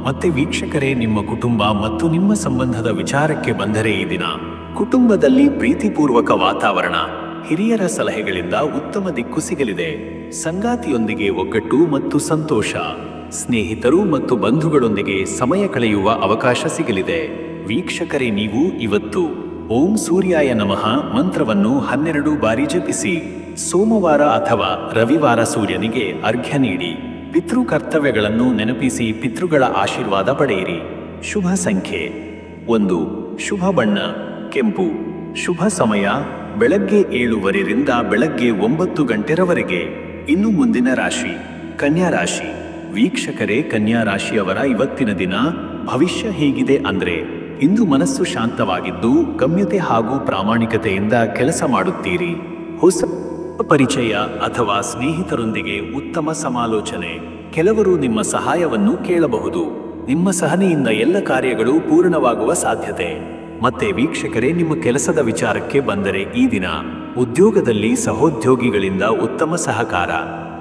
ಮತ್ತೆ ವೀಕ್ಷಕರೇ, ನಿಮ್ಮ ಕುಟುಂಬ ಮತ್ತು ನಿಮ್ಮ ಸಂಬಂಧದ ವಿಚಾರಕ್ಕೆ ಬಂದರೆ ಈ ದಿನ ಕುಟುಂಬದಲ್ಲಿ ಪ್ರೀತಿಪೂರ್ವಕ ವಾತಾವರಣ. ಹಿರಿಯರ ಸಲಹೆಗಳಿಂದ ಉತ್ತಮ ದಿಕ್ಕು ಸಿಗಲಿದೆ. ಸಂಗಾತಿಯೊಂದಿಗೆ ಒಗ್ಗಟ್ಟು ಮತ್ತು ಸಂತೋಷ. ಸ್ನೇಹಿತರು ಮತ್ತು ಬಂಧುಗಳೊಂದಿಗೆ ಸಮಯ ಕಳೆಯುವ ಅವಕಾಶ ಸಿಗಲಿದೆ. ವೀಕ್ಷಕರೇ, ನೀವು ಇವತ್ತು ಓಂ ಸೂರ್ಯಾಯ ನಮಃ ಮಂತ್ರವನ್ನು 12 ಬಾರಿ ಜಪಿಸಿ. ಸೋಮವಾರ ಅಥವಾ ರವಿವಾರ ಸೂರ್ಯನಿಗೆ ಅರ್ಘ್ಯ ನೀಡಿ. ಪಿತೃ ಕರ್ತವ್ಯಗಳನ್ನು ನೆನಪಿಸಿ ಪಿತೃಗಳ ಆಶೀರ್ವಾದ ಪಡೆಯಿರಿ. ಶುಭ ಸಂಖ್ಯೆ 1. ಶುಭ ಬಣ್ಣ ಕೆಂಪು. ಶುಭ ಸಮಯ ಬೆಳಗ್ಗೆ 7:15 ಬೆಳಗ್ಗೆ 9:00 ಇನ್ನು ಮುಂದಿನ ರಾಶಿ ಕನ್ಯಾ ರಾಶಿ. ವೀಕ್ಷಕರೇ, ಕನ್ಯಾ ರಾಶಿಯವರ ಇವತ್ತಿನ ದಿನ ಭವಿಷ್ಯ ಹೇಗಿದೆ ಅಂದ್ರೆ, ಇಂದು ಮನಸ್ಸು ಶಾಂತವಾಗಿದ್ದು ಗಮ್ಯತೆ ಹಾಗೂ ಪ್ರಾಮಾಣಿಕತೆಯಿಂದ ಕೆಲಸ ಮಾಡುತ್ತೀರಿ. ಹೊಸ ಪರಿಚಯ ಅಥವಾ ಸ್ನೇಹಿತರೊಂದಿಗೆ ಉತ್ತಮ ಸಮಾಲೋಚನೆ. ಕೆಲವರು ನಿಮ್ಮ ಸಹಾಯವನ್ನು ಕೇಳಬಹುದು. ನಿಮ್ಮ ಸಹನೆಯಿಂದ ಎಲ್ಲ ಕಾರ್ಯಗಳು ಪೂರ್ಣವಾಗುವ ಸಾಧ್ಯತೆ. ಮತ್ತೆ ವೀಕ್ಷಕರೇ, ನಿಮ್ಮ ಕೆಲಸದ ವಿಚಾರಕ್ಕೆ ಬಂದರೆ ಈ ದಿನ ಉದ್ಯೋಗದಲ್ಲಿ ಸಹೋದ್ಯೋಗಿಗಳಿಂದ ಉತ್ತಮ ಸಹಕಾರ.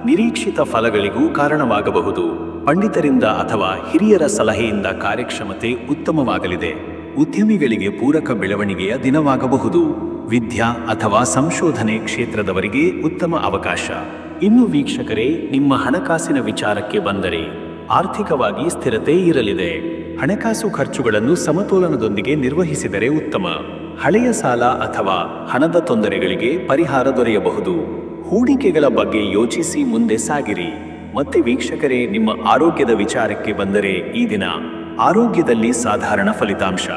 ನಿರೀಕ್ಷಿತ ಫಲಗಳಿಗೂ ಕಾರಣವಾಗಬಹುದು. ಪಂಡಿತರಿಂದ ಅಥವಾ ಹಿರಿಯರ ಸಲಹೆಯಿಂದ ಕಾರ್ಯಕ್ಷಮತೆ ಉತ್ತಮವಾಗಲಿದೆ. ಉದ್ಯಮಿಗಳಿಗೆ ಪೂರಕ ಬೆಳವಣಿಗೆಯ ದಿನವಾಗಬಹುದು. ವಿದ್ಯಾ ಅಥವಾ ಸಂಶೋಧನೆ ಕ್ಷೇತ್ರದವರಿಗೆ ಉತ್ತಮ ಅವಕಾಶ. ಇನ್ನು ವೀಕ್ಷಕರೇ, ನಿಮ್ಮ ಹಣಕಾಸಿನ ವಿಚಾರಕ್ಕೆ ಬಂದರೆ ಆರ್ಥಿಕವಾಗಿ ಸ್ಥಿರತೆ ಇರಲಿದೆ. ಹಣಕಾಸು ಖರ್ಚುಗಳನ್ನು ಸಮತೋಲನದೊಂದಿಗೆ ನಿರ್ವಹಿಸಿದರೆ ಉತ್ತಮ. ಹಳೆಯ ಸಾಲ ಅಥವಾ ಹಣದ ತೊಂದರೆಗಳಿಗೆ ಪರಿಹಾರ ದೊರೆಯಬಹುದು. ಹೂಡಿಕೆಗಳ ಬಗ್ಗೆ ಯೋಚಿಸಿ ಮುಂದೆ ಸಾಗಿರಿ. ಮತ್ತೆ ವೀಕ್ಷಕರೇ, ನಿಮ್ಮ ಆರೋಗ್ಯದ ವಿಚಾರಕ್ಕೆ ಬಂದರೆ ಈ ದಿನ ಆರೋಗ್ಯದಲ್ಲಿ ಸಾಧಾರಣ ಫಲಿತಾಂಶ.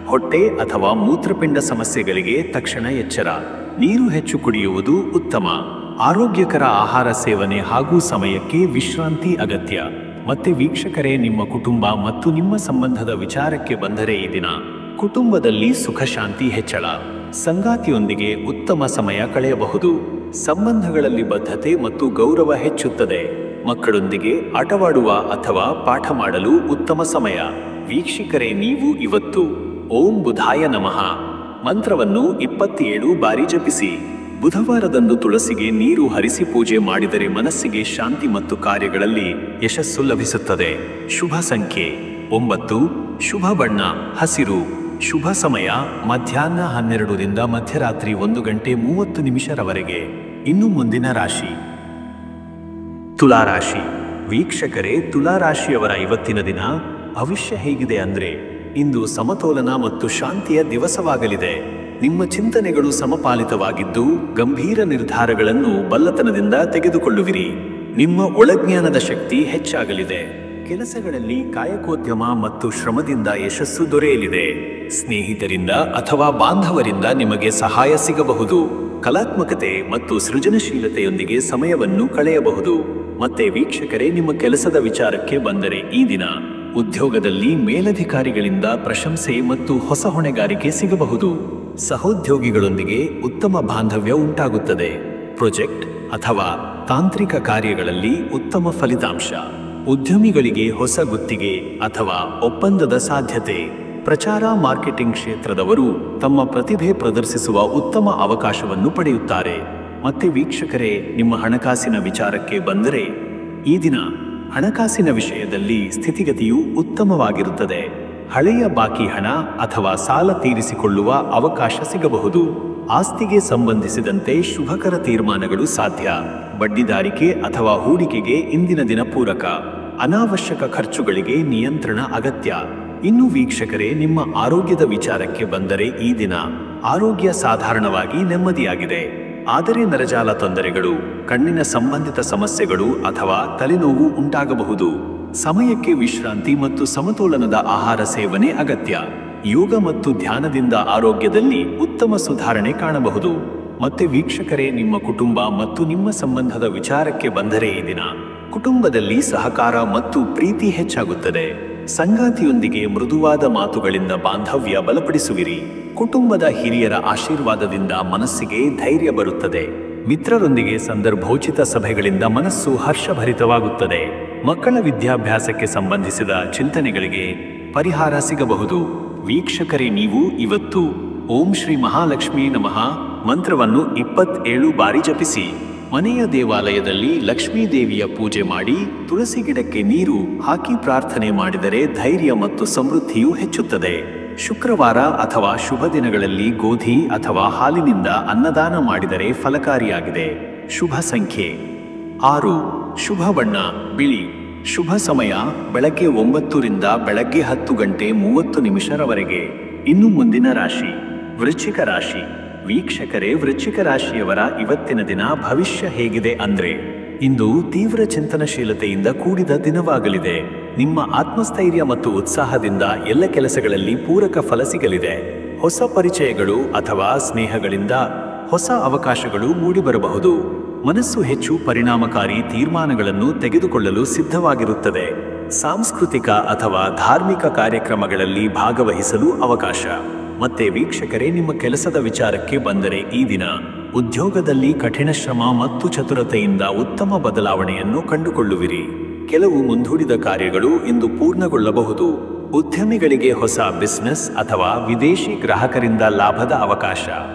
ಹೊಟ್ಟೆ ಅಥವಾ ಮೂತ್ರಪಿಂಡ ಸಮಸ್ಯೆಗಳಿಗೆ ತಕ್ಷಣ ಎಚ್ಚರ. ನೀರು ಹೆಚ್ಚು ಕುಡಿಯುವುದು ಉತ್ತಮ. ಆರೋಗ್ಯಕರ ಆಹಾರ ಸೇವನೆ ಹಾಗೂ ಸಮಯಕ್ಕೆ ವಿಶ್ರಾಂತಿ ಅಗತ್ಯ. ಮತ್ತೆ ವೀಕ್ಷಕರೇ, ನಿಮ್ಮ ಕುಟುಂಬ ಮತ್ತು ನಿಮ್ಮ ಸಂಬಂಧದ ವಿಚಾರಕ್ಕೆ ಬಂದರೆ ಈ ದಿನ ಕುಟುಂಬದಲ್ಲಿ ಸುಖ ಶಾಂತಿ ಹೆಚ್ಚಳ. ಸಂಗಾತಿಯೊಂದಿಗೆ ಉತ್ತಮ ಸಮಯ ಕಳೆಯಬಹುದು. ಸಂಬಂಧಗಳಲ್ಲಿ ಬದ್ಧತೆ ಮತ್ತು ಗೌರವ ಹೆಚ್ಚುತ್ತದೆ. ಮಕ್ಕಳೊಂದಿಗೆ ಆಟವಾಡುವ ಅಥವಾ ಪಾಠ ಮಾಡಲು ಉತ್ತಮ ಸಮಯ. ವೀಕ್ಷಕರೇ, ನೀವು ಇವತ್ತು ಓಂ ಬುಧಾಯ ನಮಃ ಮಂತ್ರವನ್ನು 27 ಬಾರಿ ಜಪಿಸಿ. ಬುಧವಾರದಂದು ತುಳಸಿಗೆ ನೀರು ಹರಿಸಿ ಪೂಜೆ ಮಾಡಿದರೆ ಮನಸ್ಸಿಗೆ ಶಾಂತಿ ಮತ್ತು ಕಾರ್ಯಗಳಲ್ಲಿ ಯಶಸ್ಸು ಲಭಿಸುತ್ತದೆ. ಶುಭ ಸಂಖ್ಯೆ 9. ಶುಭ ಬಣ್ಣ ಹಸಿರು. ಶುಭ ಸಮಯ ಮಧ್ಯಾಹ್ನ 12 ರಿಂದ ಮಧ್ಯರಾತ್ರಿ 1 ಗಂಟೆ 30 ನಿಮಿಷರವರೆಗೆ. ಇನ್ನು ಮುಂದಿನ ರಾಶಿ ತುಲಾರಾಶಿ. ವೀಕ್ಷಕರೇ, ತುಲಾರಾಶಿಯವರ ಇವತ್ತಿನ ದಿನ ಭವಿಷ್ಯ ಹೇಗಿದೆ ಅಂದ್ರೆ, ಇಂದು ಸಮತೋಲನ ಮತ್ತು ಶಾಂತಿಯ ದಿವಸವಾಗಲಿದೆ. ನಿಮ್ಮ ಚಿಂತನೆಗಳು ಸಮಪಾಲಿತವಾಗಿದ್ದು ಗಂಭೀರ ನಿರ್ಧಾರಗಳನ್ನು ಬಲ್ಲತನದಿಂದ ತೆಗೆದುಕೊಳ್ಳುವಿರಿ. ನಿಮ್ಮ ಒಳಜ್ಞಾನದ ಶಕ್ತಿ ಹೆಚ್ಚಾಗಲಿದೆ. ಕೆಲಸಗಳಲ್ಲಿ ಕಾಯಕೋದ್ಯಮ ಮತ್ತು ಶ್ರಮದಿಂದ ಯಶಸ್ಸು ದೊರೆಯಲಿದೆ. ಸ್ನೇಹಿತರಿಂದ ಅಥವಾ ಬಾಂಧವರಿಂದ ನಿಮಗೆ ಸಹಾಯ ಸಿಗಬಹುದು. ಕಲಾತ್ಮಕತೆ ಮತ್ತು ಸೃಜನಶೀಲತೆಯೊಂದಿಗೆ ಸಮಯವನ್ನು ಕಳೆಯಬಹುದು. ಮತ್ತೆ ವೀಕ್ಷಕರೇ, ನಿಮ್ಮ ಕೆಲಸದ ವಿಚಾರಕ್ಕೆ ಬಂದರೆ ಈ ದಿನ ಉದ್ಯೋಗದಲ್ಲಿ ಮೇಲಧಿಕಾರಿಗಳಿಂದ ಪ್ರಶಂಸೆ ಮತ್ತು ಹೊಸ ಹೊಣೆಗಾರಿಕೆ ಸಿಗಬಹುದು. ಸಹೋದ್ಯೋಗಿಗಳೊಂದಿಗೆ ಉತ್ತಮ ಬಾಂಧವ್ಯ ಉಂಟಾಗುತ್ತದೆ. ಪ್ರಾಜೆಕ್ಟ್ ಅಥವಾ ತಾಂತ್ರಿಕ ಕಾರ್ಯಗಳಲ್ಲಿ ಉತ್ತಮ ಫಲಿತಾಂಶ. ಉದ್ಯಮಿಗಳಿಗೆ ಹೊಸ ಗುತ್ತಿಗೆ ಅಥವಾ ಒಪ್ಪಂದದ ಸಾಧ್ಯತೆ. ಪ್ರಚಾರ ಮಾರ್ಕೆಟಿಂಗ್ ಕ್ಷೇತ್ರದವರು ತಮ್ಮ ಪ್ರತಿಭೆ ಪ್ರದರ್ಶಿಸುವ ಉತ್ತಮ ಅವಕಾಶವನ್ನು ಪಡೆಯುತ್ತಾರೆ. ಮತ್ತೆ ವೀಕ್ಷಕರೇ, ನಿಮ್ಮ ಹಣಕಾಸಿನ ವಿಚಾರಕ್ಕೆ ಬಂದರೆ ಈ ದಿನ ಹಣಕಾಸಿನ ವಿಷಯದಲ್ಲಿ ಸ್ಥಿತಿಗತಿಯು ಉತ್ತಮವಾಗಿರುತ್ತದೆ. ಹಳೆಯ ಬಾಕಿ ಹಣ ಅಥವಾ ಸಾಲ ತೀರಿಸಿಕೊಳ್ಳುವ ಅವಕಾಶ ಸಿಗಬಹುದು. ಆಸ್ತಿಗೆ ಸಂಬಂಧಿಸಿದಂತೆ ಶುಭಕರ ತೀರ್ಮಾನಗಳು ಸಾಧ್ಯ. ಬಡ್ಡಿದಾರಿಕೆ ಅಥವಾ ಹೂಡಿಕೆಗೆ ಇಂದಿನ ದಿನ ಪೂರಕ. ಅನಾವಶ್ಯಕ ಖರ್ಚುಗಳಿಗೆ ನಿಯಂತ್ರಣ ಅಗತ್ಯ. ಇನ್ನು ವೀಕ್ಷಕರೇ, ನಿಮ್ಮ ಆರೋಗ್ಯದ ವಿಚಾರಕ್ಕೆ ಬಂದರೆ ಈ ದಿನ ಆರೋಗ್ಯ ಸಾಧಾರಣವಾಗಿ ನೆಮ್ಮದಿಯಾಗಿದೆ. ಆದರೆ ನರಜಾಲ ತೊಂದರೆಗಳು, ಕಣ್ಣಿನ ಸಂಬಂಧಿತ ಸಮಸ್ಯೆಗಳು ಅಥವಾ ತಲೆನೋವು ಉಂಟಾಗಬಹುದು. ಸಮಯಕ್ಕೆ ವಿಶ್ರಾಂತಿ ಮತ್ತು ಸಮತೋಲನದ ಆಹಾರ ಸೇವನೆ ಅಗತ್ಯ. ಯೋಗ ಮತ್ತು ಧ್ಯಾನದಿಂದ ಆರೋಗ್ಯದಲ್ಲಿ ಉತ್ತಮ ಸುಧಾರಣೆ ಕಾಣಬಹುದು. ಮತ್ತೆ ವೀಕ್ಷಕರೇ, ನಿಮ್ಮ ಕುಟುಂಬ ಮತ್ತು ನಿಮ್ಮ ಸಂಬಂಧದ ವಿಚಾರಕ್ಕೆ ಬಂದರೆ ಈ ದಿನ ಕುಟುಂಬದಲ್ಲಿ ಸಹಕಾರ ಮತ್ತು ಪ್ರೀತಿ ಹೆಚ್ಚಾಗುತ್ತದೆ. ಸಂಗಾತಿಯೊಂದಿಗೆ ಮೃದುವಾದ ಮಾತುಗಳಿಂದ ಬಾಂಧವ್ಯ ಬಲಪಡಿಸುವಿರಿ. ಕುಟುಂಬದ ಹಿರಿಯರ ಆಶೀರ್ವಾದದಿಂದ ಮನಸ್ಸಿಗೆ ಧೈರ್ಯ ಬರುತ್ತದೆ. ಮಿತ್ರರೊಂದಿಗೆ ಸಂದರ್ಭೋಚಿತ ಸಭೆಗಳಿಂದ ಮನಸ್ಸು ಹರ್ಷಭರಿತವಾಗುತ್ತದೆ. ಮಕ್ಕಳ ವಿದ್ಯಾಭ್ಯಾಸಕ್ಕೆ ಸಂಬಂಧಿಸಿದ ಚಿಂತನೆಗಳಿಗೆ ಪರಿಹಾರ ಸಿಗಬಹುದು. ವೀಕ್ಷಕರೇ, ನೀವು ಇವತ್ತು ಓಂ ಶ್ರೀ ಮಹಾಲಕ್ಷ್ಮೀ ನಮಃ ಮಂತ್ರವನ್ನು 27 ಬಾರಿ ಜಪಿಸಿ. ಮನೆಯ ದೇವಾಲಯದಲ್ಲಿ ಲಕ್ಷ್ಮೀ ದೇವಿಯ ಪೂಜೆ ಮಾಡಿ ತುಳಸಿ ಗಿಡಕ್ಕೆ ನೀರು ಹಾಕಿ ಪ್ರಾರ್ಥನೆ ಮಾಡಿದರೆ ಧೈರ್ಯ ಮತ್ತು ಸಮೃದ್ಧಿಯು ಹೆಚ್ಚುತ್ತದೆ. ಶುಕ್ರವಾರ ಅಥವಾ ಶುಭ ದಿನಗಳಲ್ಲಿ ಗೋಧಿ ಅಥವಾ ಹಾಲಿನಿಂದ ಅನ್ನದಾನ ಮಾಡಿದರೆ ಫಲಕಾರಿಯಾಗಿದೆ. ಶುಭ ಸಂಖ್ಯೆ 6. ಶುಭ ಬಣ್ಣ ಬಿಳಿ. ಶುಭ ಸಮಯ ಬೆಳಗ್ಗೆ 9 ರಿಂದ ಬೆಳಗ್ಗೆ 10 ಗಂಟೆ 30 ನಿಮಿಷರವರೆಗೆ. ಇನ್ನು ಮುಂದಿನ ರಾಶಿ ವೃಶ್ಚಿಕ ರಾಶಿ. ವೀಕ್ಷಕರೇ, ವೃಶ್ಚಿಕ ರಾಶಿಯವರ ಇವತ್ತಿನ ದಿನ ಭವಿಷ್ಯ ಹೇಗಿದೆ ಅಂದ್ರೆ, ಇಂದು ತೀವ್ರ ಚಿಂತನಶೀಲತೆಯಿಂದ ಕೂಡಿದ ದಿನವಾಗಲಿದೆ. ನಿಮ್ಮ ಆತ್ಮಸ್ಥೈರ್ಯ ಮತ್ತು ಉತ್ಸಾಹದಿಂದ ಎಲ್ಲ ಕೆಲಸಗಳಲ್ಲಿ ಪೂರಕ ಫಲ ಸಿಗಲಿದೆ. ಹೊಸ ಪರಿಚಯಗಳು ಅಥವಾ ಸ್ನೇಹಗಳಿಂದ ಹೊಸ ಅವಕಾಶಗಳು ಮೂಡಿಬರಬಹುದು. ಮನಸ್ಸು ಹೆಚ್ಚು ಪರಿಣಾಮಕಾರಿ ತೀರ್ಮಾನಗಳನ್ನು ತೆಗೆದುಕೊಳ್ಳಲು ಸಿದ್ಧವಾಗಿರುತ್ತದೆ. ಸಾಂಸ್ಕೃತಿಕ ಅಥವಾ ಧಾರ್ಮಿಕ ಕಾರ್ಯಕ್ರಮಗಳಲ್ಲಿ ಭಾಗವಹಿಸಲು ಅವಕಾಶ. ಮತ್ತೆ ವೀಕ್ಷಕರೇ, ನಿಮ್ಮ ಕೆಲಸದ ವಿಚಾರಕ್ಕೆ ಬಂದರೆ ಈ ದಿನ ಉದ್ಯೋಗದಲ್ಲಿ ಕಠಿಣ ಶ್ರಮ ಮತ್ತು ಚತುರತೆಯಿಂದ ಉತ್ತಮ ಬದಲಾವಣೆಯನ್ನು ಕಂಡುಕೊಳ್ಳುವಿರಿ. ಕೆಲವು ಮುಂದೂಡಿದ ಕಾರ್ಯಗಳು ಇಂದು ಪೂರ್ಣಗೊಳ್ಳಬಹುದು. ಉದ್ಯಮಿಗಳಿಗೆ ಹೊಸ ಬಿಸಿನೆಸ್ ಅಥವಾ ವಿದೇಶಿ ಗ್ರಾಹಕರಿಂದ ಲಾಭದ ಅವಕಾಶ.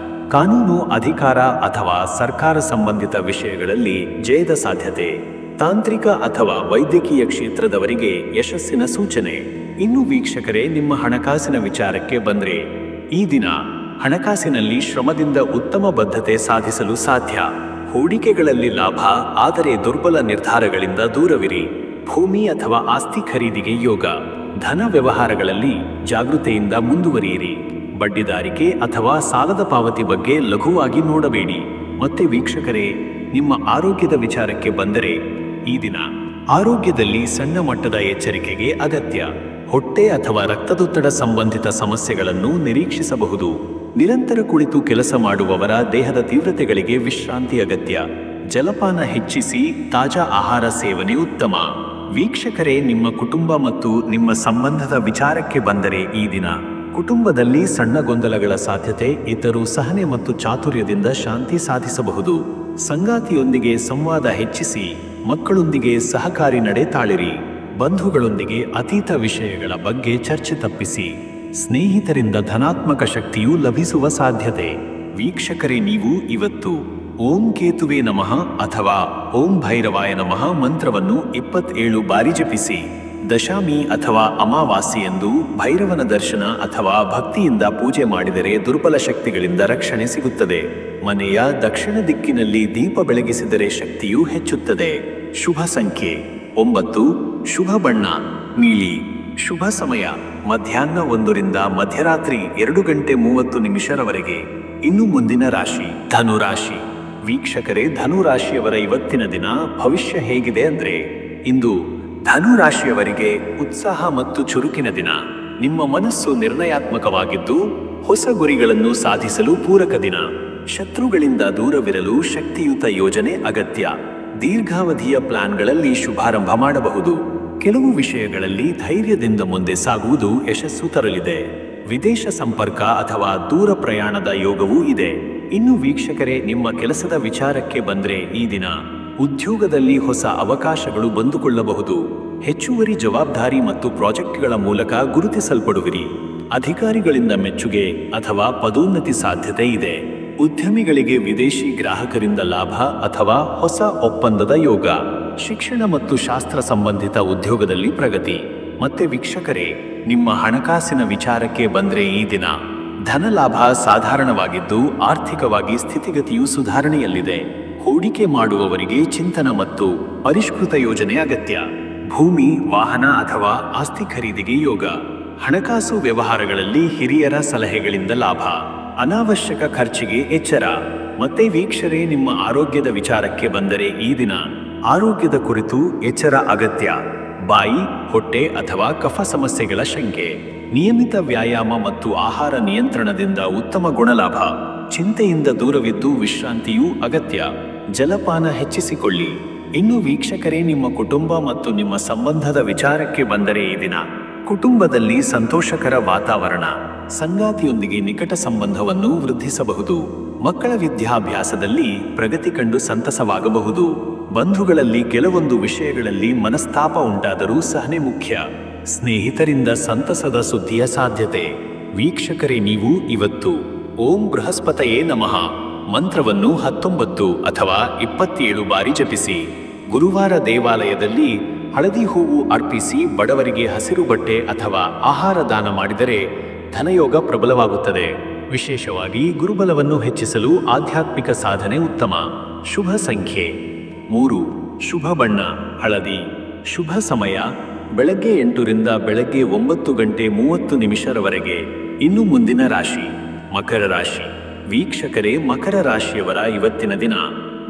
ಕಾನೂನು, ಅಧಿಕಾರ ಅಥವಾ ಸರ್ಕಾರ ಸಂಬಂಧಿತ ವಿಷಯಗಳಲ್ಲಿ ಜಯದ ಸಾಧ್ಯತೆ. ತಾಂತ್ರಿಕ ಅಥವಾ ವೈದ್ಯಕೀಯ ಕ್ಷೇತ್ರದವರಿಗೆ ಯಶಸ್ಸಿನ ಸೂಚನೆ. ಇನ್ನು ವೀಕ್ಷಕರೇ, ನಿಮ್ಮ ಹಣಕಾಸಿನ ವಿಚಾರಕ್ಕೆ ಬಂದ್ರೆ ಈ ದಿನ ಹಣಕಾಸಿನಲ್ಲಿ ಶ್ರಮದಿಂದ ಉತ್ತಮ ಬದ್ಧತೆ ಸಾಧಿಸಲು ಸಾಧ್ಯ. ಹೂಡಿಕೆಗಳಲ್ಲಿ ಲಾಭ, ಆದರೆ ದುರ್ಬಲ ನಿರ್ಧಾರಗಳಿಂದ ದೂರವಿರಿ. ಭೂಮಿ ಅಥವಾ ಆಸ್ತಿ ಖರೀದಿಗೆ ಯೋಗ. ಧನ ವ್ಯವಹಾರಗಳಲ್ಲಿ ಜಾಗೃತೆಯಿಂದ ಮುಂದುವರಿಯಿರಿ. ಬಡ್ಡಿದಾರಿಕೆ ಅಥವಾ ಸಾಲದ ಪಾವತಿ ಬಗ್ಗೆ ಲಘುವಾಗಿ ನೋಡಬೇಡಿ. ಮತ್ತೆ ವೀಕ್ಷಕರೇ, ನಿಮ್ಮ ಆರೋಗ್ಯದ ವಿಚಾರಕ್ಕೆ ಬಂದರೆ ಈ ದಿನ ಆರೋಗ್ಯದಲ್ಲಿ ಸಣ್ಣ ಮಟ್ಟದ ಎಚ್ಚರಿಕೆಗೆ ಅಗತ್ಯ. ಹೊಟ್ಟೆ ಅಥವಾ ರಕ್ತದೊತ್ತಡ ಸಂಬಂಧಿತ ಸಮಸ್ಯೆಗಳನ್ನು ನಿರೀಕ್ಷಿಸಬಹುದು. ನಿರಂತರ ಕುಳಿತು ಕೆಲಸ ಮಾಡುವವರ ದೇಹದ ತೀವ್ರತೆಗಳಿಗೆ ವಿಶ್ರಾಂತಿ ಅಗತ್ಯ. ಜಲಪಾನ ಹೆಚ್ಚಿಸಿ, ತಾಜಾ ಆಹಾರ ಸೇವನೆ ಉತ್ತಮ. ವೀಕ್ಷಕರೇ, ನಿಮ್ಮ ಕುಟುಂಬ ಮತ್ತು ನಿಮ್ಮ ಸಂಬಂಧದ ವಿಚಾರಕ್ಕೆ ಬಂದರೆ ಈ ದಿನ ಕುಟುಂಬದಲ್ಲಿ ಸಣ್ಣ ಗೊಂದಲಗಳ ಸಾಧ್ಯತೆ, ಇತರು ಸಹನೆ ಮತ್ತು ಚಾತುರ್ಯದಿಂದ ಶಾಂತಿ ಸಾಧಿಸಬಹುದು. ಸಂಗಾತಿಯೊಂದಿಗೆ ಸಂವಾದ ಹೆಚ್ಚಿಸಿ, ಮಕ್ಕಳೊಂದಿಗೆ ಸಹಕಾರಿ ನಡೆ ತಾಳಿರಿ. ಬಂಧುಗಳೊಂದಿಗೆ ಅತೀತ ವಿಷಯಗಳ ಬಗ್ಗೆ ಚರ್ಚೆ ತಪ್ಪಿಸಿ. ಸ್ನೇಹಿತರಿಂದ ಧನಾತ್ಮಕ ಶಕ್ತಿಯು ಲಭಿಸುವ ಸಾಧ್ಯತೆ. ವೀಕ್ಷಕರೇ, ನೀವು ಇವತ್ತು ಓಂ ಕೇತುವೆ ನಮಃ ಅಥವಾ ಓಂ ಭೈರವಾಯ ನಮಃ ಮಂತ್ರವನ್ನು 27 ಬಾರಿ ಜಪಿಸಿ. ದಶಮಿ ಅಥವಾ ಅಮಾವಾಸ್ಯೆಯಂದು ಭೈರವನ ದರ್ಶನ ಅಥವಾ ಭಕ್ತಿಯಿಂದ ಪೂಜೆ ಮಾಡಿದರೆ ದುರ್ಬಲ ಶಕ್ತಿಗಳಿಂದ ರಕ್ಷಣೆ ಸಿಗುತ್ತದೆ. ಮನೆಯ ದಕ್ಷಿಣ ದಿಕ್ಕಿನಲ್ಲಿ ದೀಪ ಬೆಳಗಿಸಿದರೆ ಶಕ್ತಿಯು ಹೆಚ್ಚುತ್ತದೆ. ಶುಭ ಸಂಖ್ಯೆ 9. ಶುಭ ಬಣ್ಣ ನೀಲಿ. ಶುಭ ಸಮಯ ಮಧ್ಯಾಹ್ನ 1 ರಿಂದ ಮಧ್ಯರಾತ್ರಿ 2:30 ಇನ್ನು ಮುಂದಿನ ರಾಶಿ ಧನುರಾಶಿ. ವೀಕ್ಷಕರೇ, ಧನುರಾಶಿಯವರ ಇವತ್ತಿನ ದಿನ ಭವಿಷ್ಯ ಹೇಗಿದೆ ಅಂದ್ರೆ, ಇಂದು ಧನುರಾಶಿಯವರಿಗೆ ಉತ್ಸಾಹ ಮತ್ತು ಚುರುಕಿನ ದಿನ. ನಿಮ್ಮ ಮನಸ್ಸು ನಿರ್ಣಯಾತ್ಮಕವಾಗಿದ್ದು ಹೊಸ ಗುರಿಗಳನ್ನು ಸಾಧಿಸಲು ಪೂರಕ ದಿನ. ಶತ್ರುಗಳಿಂದ ದೂರವಿರಲು ಶಕ್ತಿಯುತ ಯೋಜನೆ ಅಗತ್ಯ. ದೀರ್ಘಾವಧಿಯ ಪ್ಲಾನ್ಗಳಲ್ಲಿ ಶುಭಾರಂಭ ಮಾಡಬಹುದು. ಕೆಲವು ವಿಷಯಗಳಲ್ಲಿ ಧೈರ್ಯದಿಂದ ಮುಂದೆ ಸಾಗುವುದು ಯಶಸ್ಸು ತರಲಿದೆ. ವಿದೇಶ ಸಂಪರ್ಕ ಅಥವಾ ದೂರ ಪ್ರಯಾಣದ ಯೋಗವೂ ಇದೆ. ಇನ್ನು ವೀಕ್ಷಕರೇ, ನಿಮ್ಮ ಕೆಲಸದ ವಿಚಾರಕ್ಕೆ ಬಂದ್ರೆ ಈ ದಿನ ಉದ್ಯೋಗದಲ್ಲಿ ಹೊಸ ಅವಕಾಶಗಳು ಬಂದುಕೊಳ್ಳಬಹುದು. ಹೆಚ್ಚುವರಿ ಜವಾಬ್ದಾರಿ ಮತ್ತು ಪ್ರಾಜೆಕ್ಟ್ಗಳ ಮೂಲಕ ಗುರುತಿಸಲ್ಪಡುವಿರಿ. ಅಧಿಕಾರಿಗಳಿಂದ ಮೆಚ್ಚುಗೆ ಅಥವಾ ಪದೋನ್ನತಿ ಸಾಧ್ಯತೆ ಇದೆ. ಉದ್ಯಮಿಗಳಿಗೆ ವಿದೇಶಿ ಗ್ರಾಹಕರಿಂದ ಲಾಭ ಅಥವಾ ಹೊಸ ಒಪ್ಪಂದದ ಯೋಗ. ಶಿಕ್ಷಣ ಮತ್ತು ಶಾಸ್ತ್ರ ಸಂಬಂಧಿತ ಉದ್ಯೋಗದಲ್ಲಿ ಪ್ರಗತಿ. ಮತ್ತೆ ವೀಕ್ಷಕರೇ, ನಿಮ್ಮ ಹಣಕಾಸಿನ ವಿಚಾರಕ್ಕೆ ಬಂದ್ರೆ ಈ ದಿನ ಧನಲಾಭ ಸಾಧಾರಣವಾಗಿದ್ದು ಆರ್ಥಿಕವಾಗಿ ಸ್ಥಿತಿಗತಿಯು ಸುಧಾರಣೆಯಲ್ಲಿದೆ. ಹೂಡಿಕೆ ಮಾಡುವವರಿಗೆ ಚಿಂತನ ಮತ್ತು ಪರಿಷ್ಕೃತ ಯೋಜನೆ ಅಗತ್ಯ. ಭೂಮಿ, ವಾಹನ ಅಥವಾ ಆಸ್ತಿ ಖರೀದಿಗೆ ಯೋಗ. ಹಣಕಾಸು ವ್ಯವಹಾರಗಳಲ್ಲಿ ಹಿರಿಯರ ಸಲಹೆಗಳಿಂದ ಲಾಭ. ಅನಾವಶ್ಯಕ ಖರ್ಚಿಗೆ ಎಚ್ಚರ. ಮತ್ತೆ ವೀಕ್ಷಕರೇ, ನಿಮ್ಮ ಆರೋಗ್ಯದ ವಿಚಾರಕ್ಕೆ ಬಂದರೆ ಈ ದಿನ ಆರೋಗ್ಯದ ಕುರಿತು ಎಚ್ಚರ ಅಗತ್ಯ. ಬಾಯಿ, ಹೊಟ್ಟೆ ಅಥವಾ ಕಫ ಸಮಸ್ಯೆಗಳ ಶಂಕೆ. ನಿಯಮಿತ ವ್ಯಾಯಾಮ ಮತ್ತು ಆಹಾರ ನಿಯಂತ್ರಣದಿಂದ ಉತ್ತಮ ಗುಣಲಾಭ. ಚಿಂತೆಯಿಂದ ದೂರವಿದ್ದು ವಿಶ್ರಾಂತಿಯೂ ಅಗತ್ಯ. ಜಲಪಾನ ಹೆಚ್ಚಿಸಿಕೊಳ್ಳಿ. ಇನ್ನು ವೀಕ್ಷಕರೇ, ನಿಮ್ಮ ಕುಟುಂಬ ಮತ್ತು ನಿಮ್ಮ ಸಂಬಂಧದ ವಿಚಾರಕ್ಕೆ ಬಂದರೆ ಈ ದಿನ ಕುಟುಂಬದಲ್ಲಿ ಸಂತೋಷಕರ ವಾತಾವರಣ. ಸಂಗಾತಿಯೊಂದಿಗೆ ನಿಕಟ ಸಂಬಂಧವನ್ನು ವೃದ್ಧಿಸಬಹುದು. ಮಕ್ಕಳ ವಿದ್ಯಾಭ್ಯಾಸದಲ್ಲಿ ಪ್ರಗತಿ ಕಂಡು ಸಂತಸವಾಗಬಹುದು. ಬಂಧುಗಳಲ್ಲಿ ಕೆಲವೊಂದು ವಿಷಯಗಳಲ್ಲಿ ಮನಸ್ತಾಪ ಉಂಟಾದರೂ ಸಹನೆ ಮುಖ್ಯ. ಸ್ನೇಹಿತರಿಂದ ಸಂತಸದ ಸುದ್ದಿಯ ಸಾಧ್ಯತೆ. ವೀಕ್ಷಕರೇ, ನೀವು ಇವತ್ತು ಓಂ ಬೃಹಸ್ಪತಯೇ ನಮಃ ಮಂತ್ರವನ್ನು 19 ಅಥವಾ 27 ಬಾರಿ ಜಪಿಸಿ. ಗುರುವಾರ ದೇವಾಲಯದಲ್ಲಿ ಹಳದಿ ಹೂವು ಅರ್ಪಿಸಿ ಬಡವರಿಗೆ ಹಸಿರು ಬಟ್ಟೆ ಅಥವಾ ಆಹಾರ ದಾನ ಮಾಡಿದರೆ ಧನಯೋಗ ಪ್ರಬಲವಾಗುತ್ತದೆ. ವಿಶೇಷವಾಗಿ ಗುರುಬಲವನ್ನು ಹೆಚ್ಚಿಸಲು ಆಧ್ಯಾತ್ಮಿಕ ಸಾಧನೆ ಉತ್ತಮ. ಶುಭ ಸಂಖ್ಯೆ 3. ಶುಭ ಬಣ್ಣ ಹಳದಿ. ಶುಭ ಸಮಯ ಬೆಳಗ್ಗೆ 8 ರಿಂದ ಬೆಳಗ್ಗೆ 9:30 ಇನ್ನು ಮುಂದಿನ ರಾಶಿ ಮಕರ ರಾಶಿ. ವೀಕ್ಷಕರೇ, ಮಕರ ರಾಶಿಯವರ ಇವತ್ತಿನ ದಿನ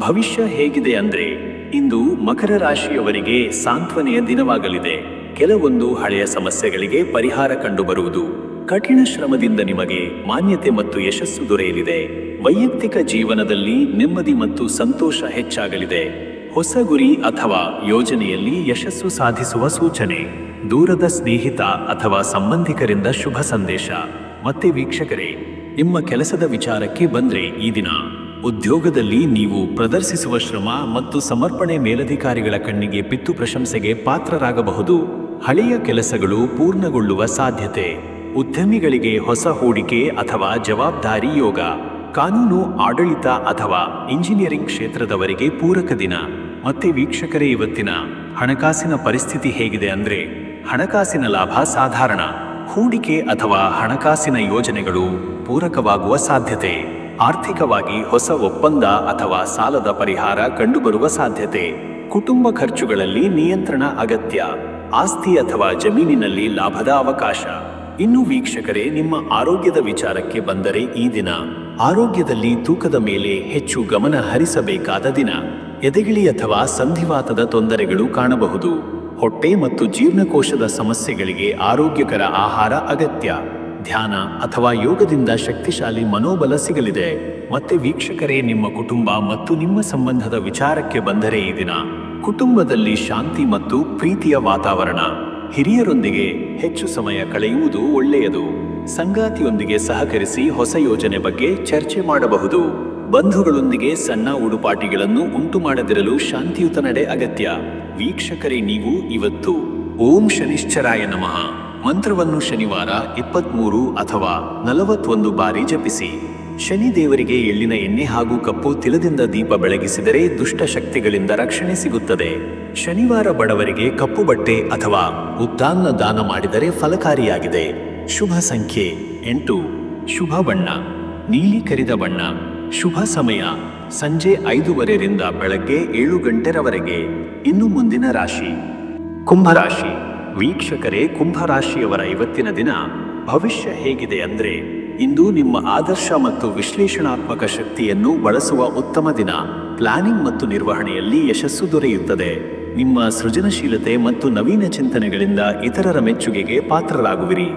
ಭವಿಷ್ಯ ಹೇಗಿದೆ ಅಂದ್ರೆ, ಇಂದು ಮಕರ ರಾಶಿಯವರಿಗೆ ಸಾಂತ್ವನೆಯ ದಿನವಾಗಲಿದೆ. ಕೆಲವೊಂದು ಹಳೆಯ ಸಮಸ್ಯೆಗಳಿಗೆ ಪರಿಹಾರ ಕಂಡುಬರುವುದು. ಕಠಿಣ ಶ್ರಮದಿಂದ ನಿಮಗೆ ಮಾನ್ಯತೆ ಮತ್ತು ಯಶಸ್ಸು ದೊರೆಯಲಿದೆ. ವೈಯಕ್ತಿಕ ಜೀವನದಲ್ಲಿ ನೆಮ್ಮದಿ ಮತ್ತು ಸಂತೋಷ ಹೆಚ್ಚಾಗಲಿದೆ. ಹೊಸ ಗುರಿ ಅಥವಾ ಯೋಜನೆಯಲ್ಲಿ ಯಶಸ್ಸು ಸಾಧಿಸುವ ಸೂಚನೆ. ದೂರದ ಸ್ನೇಹಿತ ಅಥವಾ ಸಂಬಂಧಿಕರಿಂದ ಶುಭ ಸಂದೇಶ. ಮತ್ತೆ ವೀಕ್ಷಕರೇ, ನಿಮ್ಮ ಕೆಲಸದ ವಿಚಾರಕ್ಕೆ ಬಂದ್ರೆ ಈ ದಿನ ಉದ್ಯೋಗದಲ್ಲಿ ನೀವು ಪ್ರದರ್ಶಿಸುವ ಶ್ರಮ ಮತ್ತು ಸಮರ್ಪಣೆ ಮೇಲಧಿಕಾರಿಗಳ ಕಣ್ಣಿಗೆ ಬಿದ್ದು ಪ್ರಶಂಸೆಗೆ ಪಾತ್ರರಾಗಬಹುದು. ಹಳೆಯ ಕೆಲಸಗಳು ಪೂರ್ಣಗೊಳ್ಳುವ ಸಾಧ್ಯತೆ. ಉದ್ಯಮಿಗಳಿಗೆ ಹೊಸ ಹೂಡಿಕೆ ಅಥವಾ ಜವಾಬ್ದಾರಿ ಯೋಗ. ಕಾನೂನು, ಆಡಳಿತ ಅಥವಾ ಇಂಜಿನಿಯರಿಂಗ್ ಕ್ಷೇತ್ರದವರಿಗೆ ಪೂರಕ ದಿನ. ಮತ್ತೆ ವೀಕ್ಷಕರೇ, ಇವತ್ತಿನ ಹಣಕಾಸಿನ ಪರಿಸ್ಥಿತಿ ಹೇಗಿದೆ ಅಂದ್ರೆ, ಹಣಕಾಸಿನ ಲಾಭ ಸಾಧಾರಣ. ಹೂಡಿಕೆ ಅಥವಾ ಹಣಕಾಸಿನ ಯೋಜನೆಗಳು ಪೂರಕವಾಗುವ ಸಾಧ್ಯತೆ. ಆರ್ಥಿಕವಾಗಿ ಹೊಸ ಒಪ್ಪಂದ ಅಥವಾ ಸಾಲದ ಪರಿಹಾರ ಕಂಡುಬರುವ ಸಾಧ್ಯತೆ. ಕುಟುಂಬ ಖರ್ಚುಗಳಲ್ಲಿ ನಿಯಂತ್ರಣ ಅಗತ್ಯ. ಆಸ್ತಿ ಅಥವಾ ಜಮೀನಿನಲ್ಲಿ ಲಾಭದ ಅವಕಾಶ. ಇನ್ನು ವೀಕ್ಷಕರೇ, ನಿಮ್ಮ ಆರೋಗ್ಯದ ವಿಚಾರಕ್ಕೆ ಬಂದರೆ ಈ ದಿನ ಆರೋಗ್ಯದಲ್ಲಿ ತೂಕದ ಮೇಲೆ ಹೆಚ್ಚು ಗಮನ ಹರಿಸಬೇಕಾದ ದಿನ. ಎದೆಗಿಳಿ ಅಥವಾ ಸಂಧಿವಾತದ ತೊಂದರೆಗಳು ಕಾಣಬಹುದು. ಹೊಟ್ಟೆ ಮತ್ತು ಜೀರ್ಣಕೋಶದ ಸಮಸ್ಯೆಗಳಿಗೆ ಆರೋಗ್ಯಕರ ಆಹಾರ ಅಗತ್ಯ. ಧ್ಯಾನ ಅಥವಾ ಯೋಗದಿಂದ ಶಕ್ತಿಶಾಲಿ ಮನೋಬಲ ಸಿಗಲಿದೆ. ಮತ್ತೆ ವೀಕ್ಷಕರೇ, ನಿಮ್ಮ ಕುಟುಂಬ ಮತ್ತು ನಿಮ್ಮ ಸಂಬಂಧದ ವಿಚಾರಕ್ಕೆ ಬಂದರೆ ಈ ದಿನ ಕುಟುಂಬದಲ್ಲಿ ಶಾಂತಿ ಮತ್ತು ಪ್ರೀತಿಯ ವಾತಾವರಣ. ಹಿರಿಯರೊಂದಿಗೆ ಹೆಚ್ಚು ಸಮಯ ಕಳೆಯುವುದು ಒಳ್ಳೆಯದು. ಸಂಗಾತಿಯೊಂದಿಗೆ ಸಹಕರಿಸಿ ಹೊಸ ಯೋಜನೆ ಬಗ್ಗೆ ಚರ್ಚೆ ಮಾಡಬಹುದು. ಬಂಧುಗಳೊಂದಿಗೆ ಸಣ್ಣ ಉಡುಪಾಟಿಗಳನ್ನು ಉಂಟು ಮಾಡದಿರಲು ಶಾಂತಿಯುತ ನಡೆ ಅಗತ್ಯ. ವೀಕ್ಷಕರೇ, ನೀವು ಇವತ್ತು ಓಂ ಶನಿಶ್ಚರಾಯ ನಮಃ ಮಂತ್ರವನ್ನು ಶನಿವಾರ 23 ಅಥವಾ 41 ಬಾರಿ ಜಪಿಸಿ. ಶನಿ ದೇವರಿಗೆ ಎಳ್ಳಿನ ಎಣ್ಣೆ ಹಾಗೂ ಕಪ್ಪು ತಿಲದಿಂದ ದೀಪ ಬೆಳಗಿಸಿದರೆ ದುಷ್ಟ ಶಕ್ತಿಗಳಿಂದ ರಕ್ಷಣೆ ಸಿಗುತ್ತದೆ. ಶನಿವಾರ ಬಡವರಿಗೆ ಕಪ್ಪು ಬಟ್ಟೆ ಅಥವಾ ಉದ್ದಾನ್ನ ದಾನ ಮಾಡಿದರೆ ಫಲಕಾರಿಯಾಗಿದೆ. ಶುಭ ಸಂಖ್ಯೆ 8. ಶುಭ ಬಣ್ಣ ನೀಲಿ ಕರಿದ ಬಣ್ಣ. ಶುಭ ಸಮಯ ಸಂಜೆ 5:30 ರಿಂದ ಬೆಳಗ್ಗೆ 7 ಗಂಟೆರವರೆಗೆ. ಇನ್ನು ಮುಂದಿನ ರಾಶಿ ಕುಂಭರಾಶಿ. ವೀಕ್ಷಕರೇ, ಕುಂಭರಾಶಿಯವರ ಇವತ್ತಿನ ದಿನ ಭವಿಷ್ಯ ಹೇಗಿದೆ ಅಂದ್ರೆ, ಇಂದು ನಿಮ್ಮ ಆದರ್ಶ ಮತ್ತು ವಿಶ್ಲೇಷಣಾತ್ಮಕ ಶಕ್ತಿಯನ್ನು ಬಳಸುವ ಉತ್ತಮ ದಿನ. ಪ್ಲಾನಿಂಗ್ ಮತ್ತು ನಿರ್ವಹಣೆಯಲ್ಲಿ ಯಶಸ್ಸು ದೊರೆಯುತ್ತದೆ. ನಿಮ್ಮ ಸೃಜನಶೀಲತೆ ಮತ್ತು ನವೀನ ಚಿಂತನೆಗಳಿಂದ ಇತರರ ಮೆಚ್ಚುಗೆಗೆ ಪಾತ್ರರಾಗುವಿರಿ.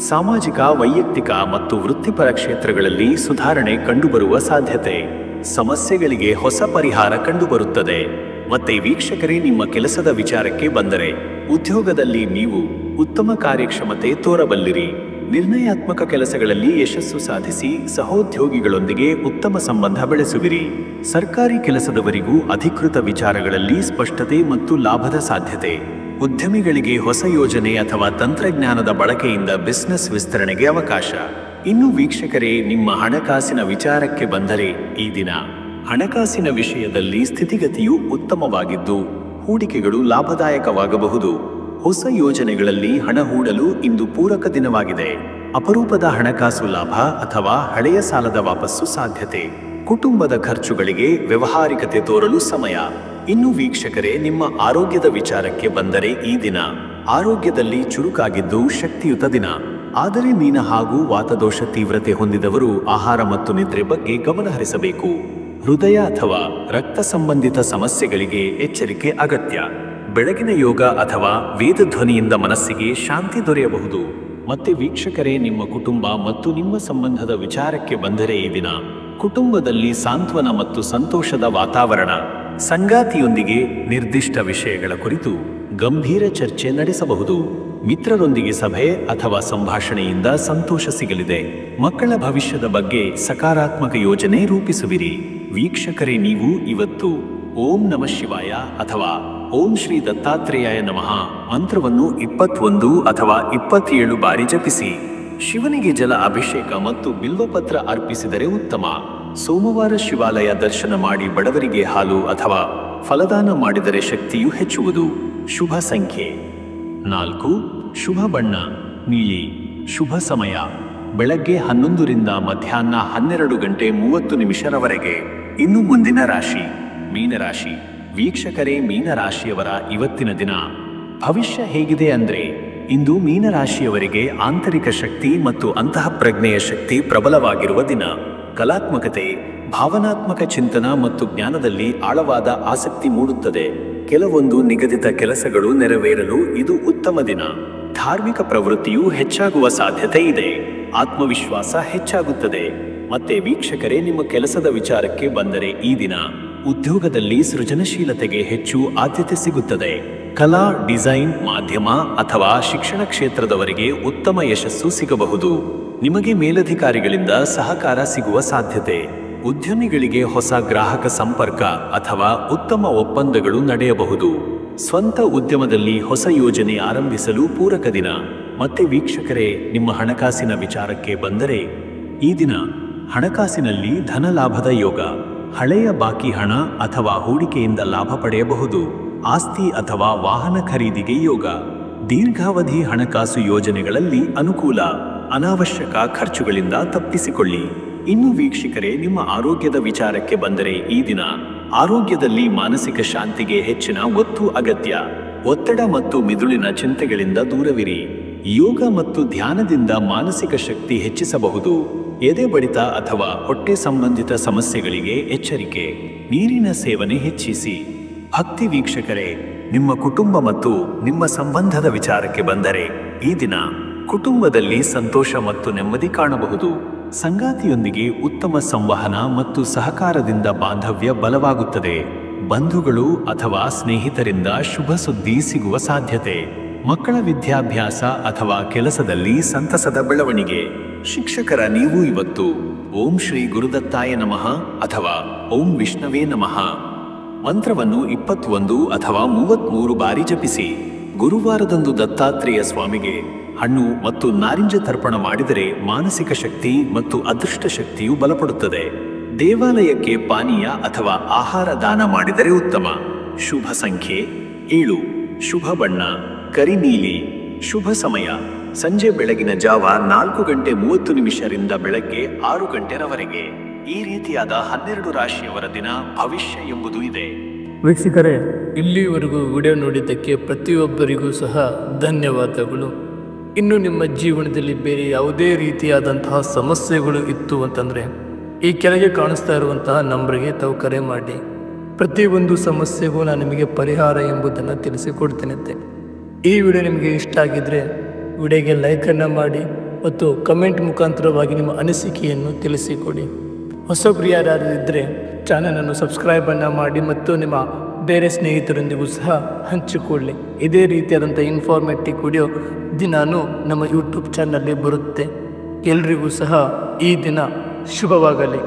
ಸಾಮಾಜಿಕ, ವೈಯಕ್ತಿಕ ಮತ್ತು ವೃತ್ತಿಪರ ಕ್ಷೇತ್ರಗಳಲ್ಲಿ ಸುಧಾರಣೆ ಕಂಡುಬರುವ ಸಾಧ್ಯತೆ. ಸಮಸ್ಯೆಗಳಿಗೆ ಹೊಸ ಪರಿಹಾರ ಕಂಡುಬರುತ್ತದೆ. ಮತ್ತೆ ವೀಕ್ಷಕರೇ, ನಿಮ್ಮ ಕೆಲಸದ ವಿಚಾರಕ್ಕೆ ಬಂದರೆ ಉದ್ಯೋಗದಲ್ಲಿ ನೀವು ಉತ್ತಮ ಕಾರ್ಯಕ್ಷಮತೆ ತೋರಬಲ್ಲಿರಿ. ನಿರ್ಣಯಾತ್ಮಕ ಕೆಲಸಗಳಲ್ಲಿ ಯಶಸ್ಸು ಸಾಧಿಸಿ ಸಹೋದ್ಯೋಗಿಗಳೊಂದಿಗೆ ಉತ್ತಮ ಸಂಬಂಧ ಬೆಳೆಸುವಿರಿ. ಸರ್ಕಾರಿ ಕೆಲಸದವರಿಗೂ ಅಧಿಕೃತ ವಿಚಾರಗಳಲ್ಲಿ ಸ್ಪಷ್ಟತೆ ಮತ್ತು ಲಾಭದ ಸಾಧ್ಯತೆ. ಉದ್ಯಮಿಗಳಿಗೆ ಹೊಸ ಯೋಜನೆ ಅಥವಾ ತಂತ್ರಜ್ಞಾನದ ಬಳಕೆಯಿಂದ ಬಿಸಿನೆಸ್ ವಿಸ್ತರಣೆಗೆ ಅವಕಾಶ. ಇನ್ನು ವೀಕ್ಷಕರೇ, ನಿಮ್ಮ ಹಣಕಾಸಿನ ವಿಚಾರಕ್ಕೆ ಬಂದರೆ ಈ ದಿನ ಹಣಕಾಸಿನ ವಿಷಯದಲ್ಲಿ ಸ್ಥಿತಿಗತಿಯು ಉತ್ತಮವಾಗಿದ್ದು ಹೂಡಿಕೆಗಳು ಲಾಭದಾಯಕವಾಗಬಹುದು. ಹೊಸ ಯೋಜನೆಗಳಲ್ಲಿ ಹಣ ಹೂಡಲು ಇಂದು ಪೂರಕ ದಿನವಾಗಿದೆ. ಅಪರೂಪದ ಹಣಕಾಸು ಲಾಭ ಅಥವಾ ಹಳೆಯ ಸಾಲದ ವಾಪಸ್ಸು ಸಾಧ್ಯತೆ. ಕುಟುಂಬದ ಖರ್ಚುಗಳಿಗೆ ವ್ಯವಹಾರಿಕತೆ ತೋರಲು ಸಮಯ. ಇನ್ನು ವೀಕ್ಷಕರೇ, ನಿಮ್ಮ ಆರೋಗ್ಯದ ವಿಚಾರಕ್ಕೆ ಬಂದರೆ ಈ ದಿನ ಆರೋಗ್ಯದಲ್ಲಿ ಚುರುಕಾಗಿದ್ದು ಶಕ್ತಿಯುತ ದಿನ. ಆದರೆ ಮೀನ ಹಾಗೂ ವಾತದೋಷ ತೀವ್ರತೆ ಹೊಂದಿದವರು ಆಹಾರ ಮತ್ತು ನಿದ್ರೆ ಬಗ್ಗೆ ಗಮನ ಹರಿಸಬೇಕು. ಹೃದಯ ಅಥವಾ ರಕ್ತ ಸಂಬಂಧಿತ ಸಮಸ್ಯೆಗಳಿಗೆ ಎಚ್ಚರಿಕೆ ಅಗತ್ಯ. ಬೆಳಗಿನ ಯೋಗ ಅಥವಾ ವೇದಧ್ವನಿಯಿಂದ ಮನಸ್ಸಿಗೆ ಶಾಂತಿ ದೊರೆಯಬಹುದು. ಮತ್ತೆ ವೀಕ್ಷಕರೇ, ನಿಮ್ಮ ಕುಟುಂಬ ಮತ್ತು ನಿಮ್ಮ ಸಂಬಂಧದ ವಿಚಾರಕ್ಕೆ ಬಂದರೆ ಈ ದಿನ ಕುಟುಂಬದಲ್ಲಿ ಸಾಂತ್ವನ ಮತ್ತು ಸಂತೋಷದ ವಾತಾವರಣ. ಸಂಗಾತಿಯೊಂದಿಗೆ ನಿರ್ದಿಷ್ಟ ವಿಷಯಗಳ ಕುರಿತು ಗಂಭೀರ ಚರ್ಚೆ ನಡೆಸಬಹುದು. ಮಿತ್ರರೊಂದಿಗೆ ಸಭೆ ಅಥವಾ ಸಂಭಾಷಣೆಯಿಂದ ಸಂತೋಷ ಸಿಗಲಿದೆ. ಮಕ್ಕಳ ಭವಿಷ್ಯದ ಬಗ್ಗೆ ಸಕಾರಾತ್ಮಕ ಯೋಜನೆ ರೂಪಿಸುವಿರಿ. ವೀಕ್ಷಕರೇ, ನೀವು ಇವತ್ತು ಓಂ ನಮಃ ಶಿವಾಯ ಅಥವಾ ಓಂ ಶ್ರೀ ದತ್ತಾತ್ರೇಯಾಯ ನಮಃ ಮಂತ್ರವನ್ನು 21 ಅಥವಾ 27 ಬಾರಿ ಜಪಿಸಿ. ಶಿವನಿಗೆ ಜಲ ಅಭಿಷೇಕ ಮತ್ತು ಬಿಲ್ವಪತ್ರ ಅರ್ಪಿಸಿದರೆ ಉತ್ತಮ. ಸೋಮವಾರ ಶಿವಾಲಯ ದರ್ಶನ ಮಾಡಿ ಬಡವರಿಗೆ ಹಾಲು ಅಥವಾ ಫಲದಾನ ಮಾಡಿದರೆ ಶಕ್ತಿಯು ಹೆಚ್ಚುವುದು. ಶುಭ ಸಂಖ್ಯೆ 4. ಶುಭ ಬಣ್ಣ ನೀಲಿ. ಶುಭ ಸಮಯ ಬೆಳಗ್ಗೆ 11 ರಿಂದ ಮಧ್ಯಾಹ್ನ 12:30 ಇನ್ನು ಮುಂದಿನ ರಾಶಿ ಮೀನರಾಶಿ. ವೀಕ್ಷಕರೇ, ಮೀನರಾಶಿಯವರ ಇವತ್ತಿನ ದಿನ ಭವಿಷ್ಯ ಹೇಗಿದೆ ಅಂದ್ರೆ, ಇಂದು ಮೀನರಾಶಿಯವರಿಗೆ ಆಂತರಿಕ ಶಕ್ತಿ ಮತ್ತು ಅಂತಃಪ್ರಜ್ಞೆಯ ಶಕ್ತಿ ಪ್ರಬಲವಾಗಿರುವ ದಿನ. ಕಲಾತ್ಮಕತೆ, ಭಾವನಾತ್ಮಕ ಚಿಂತನ ಮತ್ತು ಜ್ಞಾನದಲ್ಲಿ ಆಳವಾದ ಆಸಕ್ತಿ ಮೂಡುತ್ತದೆ. ಕೆಲವೊಂದು ನಿಗದಿತ ಕೆಲಸಗಳು ನೆರವೇರಲು ಇದು ಉತ್ತಮ ದಿನ. ಧಾರ್ಮಿಕ ಪ್ರವೃತ್ತಿಯು ಹೆಚ್ಚಾಗುವ ಸಾಧ್ಯತೆ ಇದೆ. ಆತ್ಮವಿಶ್ವಾಸ ಹೆಚ್ಚಾಗುತ್ತದೆ. ಮತ್ತೆ ವೀಕ್ಷಕರೇ, ನಿಮ್ಮ ಕೆಲಸದ ವಿಚಾರಕ್ಕೆ ಬಂದರೆ ಈ ದಿನ ಉದ್ಯೋಗದಲ್ಲಿ ಸೃಜನಶೀಲತೆಗೆ ಹೆಚ್ಚು ಆದ್ಯತೆ ಸಿಗುತ್ತದೆ. ಕಲಾ, ಡಿಸೈನ್, ಮಾಧ್ಯಮ ಅಥವಾ ಶಿಕ್ಷಣ ಕ್ಷೇತ್ರದವರಿಗೆ ಉತ್ತಮ ಯಶಸ್ಸು ಸಿಗಬಹುದು. ನಿಮಗೆ ಮೇಲಧಿಕಾರಿಗಳಿಂದ ಸಹಕಾರ ಸಿಗುವ ಸಾಧ್ಯತೆ. ಉದ್ಯಮಿಗಳಿಗೆ ಹೊಸ ಗ್ರಾಹಕ ಸಂಪರ್ಕ ಅಥವಾ ಉತ್ತಮ ಒಪ್ಪಂದಗಳು ನಡೆಯಬಹುದು. ಸ್ವಂತ ಉದ್ಯಮದಲ್ಲಿ ಹೊಸ ಯೋಜನೆ ಆರಂಭಿಸಲು ಪೂರಕ ದಿನ. ಮತ್ತೆ ವೀಕ್ಷಕರೇ, ನಿಮ್ಮ ಹಣಕಾಸಿನ ವಿಚಾರಕ್ಕೆ ಬಂದರೆ ಈ ದಿನ ಹಣಕಾಸಿನಲ್ಲಿ ಧನ ಲಾಭದ ಯೋಗ. ಹಳೆಯ ಬಾಕಿ ಹಣ ಅಥವಾ ಹೂಡಿಕೆಯಿಂದ ಲಾಭ ಪಡೆಯಬಹುದು. ಆಸ್ತಿ ಅಥವಾ ವಾಹನ ಖರೀದಿಗೆ ಯೋಗ. ದೀರ್ಘಾವಧಿ ಹಣಕಾಸು ಯೋಜನೆಗಳಲ್ಲಿ ಅನುಕೂಲ. ಅನಾವಶ್ಯಕ ಖರ್ಚುಗಳಿಂದ ತಪ್ಪಿಸಿಕೊಳ್ಳಿ. ಇನ್ನು ವೀಕ್ಷಕರೇ, ನಿಮ್ಮ ಆರೋಗ್ಯದ ವಿಚಾರಕ್ಕೆ ಬಂದರೆ ಈ ದಿನ ಆರೋಗ್ಯದಲ್ಲಿ ಮಾನಸಿಕ ಶಾಂತಿಗೆ ಹೆಚ್ಚಿನ ಒತ್ತು ಅಗತ್ಯ. ಒತ್ತಡ ಮತ್ತು ಮಿದುಳಿನ ಚಿಂತೆಗಳಿಂದ ದೂರವಿರಿ. ಯೋಗ ಮತ್ತು ಧ್ಯಾನದಿಂದ ಮಾನಸಿಕ ಶಕ್ತಿ ಹೆಚ್ಚಿಸಬಹುದು. ಎದೆ ಬಡಿತ ಅಥವಾ ಹೊಟ್ಟೆ ಸಂಬಂಧಿತ ಸಮಸ್ಯೆಗಳಿಗೆ ಎಚ್ಚರಿಕೆ. ನೀರಿನ ಸೇವನೆ ಹೆಚ್ಚಿಸಿ. ಭಕ್ತಿ ವೀಕ್ಷಕರೇ, ನಿಮ್ಮ ಕುಟುಂಬ ಮತ್ತು ನಿಮ್ಮ ಸಂಬಂಧದ ವಿಚಾರಕ್ಕೆ ಬಂದರೆ ಈ ದಿನ ಕುಟುಂಬದಲ್ಲಿ ಸಂತೋಷ ಮತ್ತು ನೆಮ್ಮದಿ ಕಾಣಬಹುದು. ಸಂಗಾತಿಯೊಂದಿಗೆ ಉತ್ತಮ ಸಂವಹನ ಮತ್ತು ಸಹಕಾರದಿಂದ ಬಾಂಧವ್ಯ ಬಲವಾಗುತ್ತದೆ. ಬಂಧುಗಳು ಅಥವಾ ಸ್ನೇಹಿತರಿಂದ ಶುಭ ಸುದ್ದಿ ಸಿಗುವ ಸಾಧ್ಯತೆ. ಮಕ್ಕಳ ವಿದ್ಯಾಭ್ಯಾಸ ಅಥವಾ ಕೆಲಸದಲ್ಲಿ ಸಂತಸದ ಬೆಳವಣಿಗೆ. ಶಿಕ್ಷಕರ ನೀವು ಇವತ್ತು ಓಂ ಶ್ರೀ ಗುರುದತ್ತಾಯ ನಮಃ ಅಥವಾ ಓಂ ವಿಷ್ಣವೇ ನಮಃ ಮಂತ್ರವನ್ನು 21 ಅಥವಾ 33 ಬಾರಿ ಜಪಿಸಿ. ಗುರುವಾರದಂದು ದತ್ತಾತ್ರೇಯ ಸ್ವಾಮಿಗೆ ಹಣ್ಣು ಮತ್ತು ನಾರಿಂಜ ತರ್ಪಣ ಮಾಡಿದರೆ ಮಾನಸಿಕ ಶಕ್ತಿ ಮತ್ತು ಅದೃಷ್ಟ ಶಕ್ತಿಯು ಬಲಪಡುತ್ತದೆ. ದೇವಾಲಯಕ್ಕೆ ಪಾನೀಯ ಅಥವಾ ಆಹಾರ ದಾನ ಮಾಡಿದರೆ ಉತ್ತಮ. ಶುಭ ಸಂಖ್ಯೆ 7. ಶುಭ ಬಣ್ಣ ಕರಿನೀಲಿ. ಶುಭ ಸಮಯ ಸಂಜೆ ಬೆಳಗಿನ ಜಾವ 4:30 ರಿಂದ ಬೆಳಗ್ಗೆ 6 ಗಂಟೆರವರೆಗೆ. ಈ ರೀತಿಯಾದ 12 ರಾಶಿಯವರ ದಿನ ಭವಿಷ್ಯ ಎಂಬುದು ಇದೆ. ವೀಕ್ಷಕರೇ, ಇಲ್ಲಿವರೆಗೂ ವಿಡಿಯೋ ನೋಡಿದ್ದಕ್ಕೆ ಪ್ರತಿಯೊಬ್ಬರಿಗೂ ಸಹ ಧನ್ಯವಾದಗಳು. ಇನ್ನು ನಿಮ್ಮ ಜೀವನದಲ್ಲಿ ಬೇರೆ ಯಾವುದೇ ರೀತಿಯಾದಂತಹ ಸಮಸ್ಯೆಗಳು ಇತ್ತು ಅಂತಂದರೆ ಈ ಕೆಳಗೆ ಕಾಣಿಸ್ತಾ ಇರುವಂತಹ ನಂಬರ್ಗೆ ತಾವು ಕರೆ ಮಾಡಿ. ಪ್ರತಿಯೊಂದು ಸಮಸ್ಯೆಗೂ ನಾನು ನಿಮಗೆ ಪರಿಹಾರ ಎಂಬುದನ್ನು ತಿಳಿಸಿಕೊಡ್ತೇನೆ. ಈ ವಿಡಿಯೋ ನಿಮಗೆ ಇಷ್ಟ ಆಗಿದ್ದರೆ ವಿಡಿಯೋಗೆ ಲೈಕನ್ನು ಮಾಡಿ ಮತ್ತು ಕಮೆಂಟ್ ಮುಖಾಂತರವಾಗಿ ನಿಮ್ಮ ಅನಿಸಿಕೆಯನ್ನು ತಿಳಿಸಿಕೊಡಿ. ಹೊಸಬ್ರು ಯಾರಾದರೂ ಇದ್ದರೆ ಚಾನಲನ್ನು ಸಬ್ಸ್ಕ್ರೈಬನ್ನು ಮಾಡಿ ಮತ್ತು ನಿಮ್ಮ ಬೇರೆ ಸ್ನೇಹಿತರೊಂದಿಗೂ ಸಹ ಹಂಚಿಕೊಳ್ಳಿ. ಇದೇ ರೀತಿಯಾದಂಥ ಇನ್ಫಾರ್ಮೇಟಿವ್ ವಿಡಿಯೋ ದಿನಾನು ನಮ್ಮ ಯೂಟ್ಯೂಬ್ ಚಾನಲಲ್ಲಿ ಬರುತ್ತೆ. ಎಲ್ರಿಗೂ ಸಹ ಈ ದಿನ ಶುಭವಾಗಲಿ.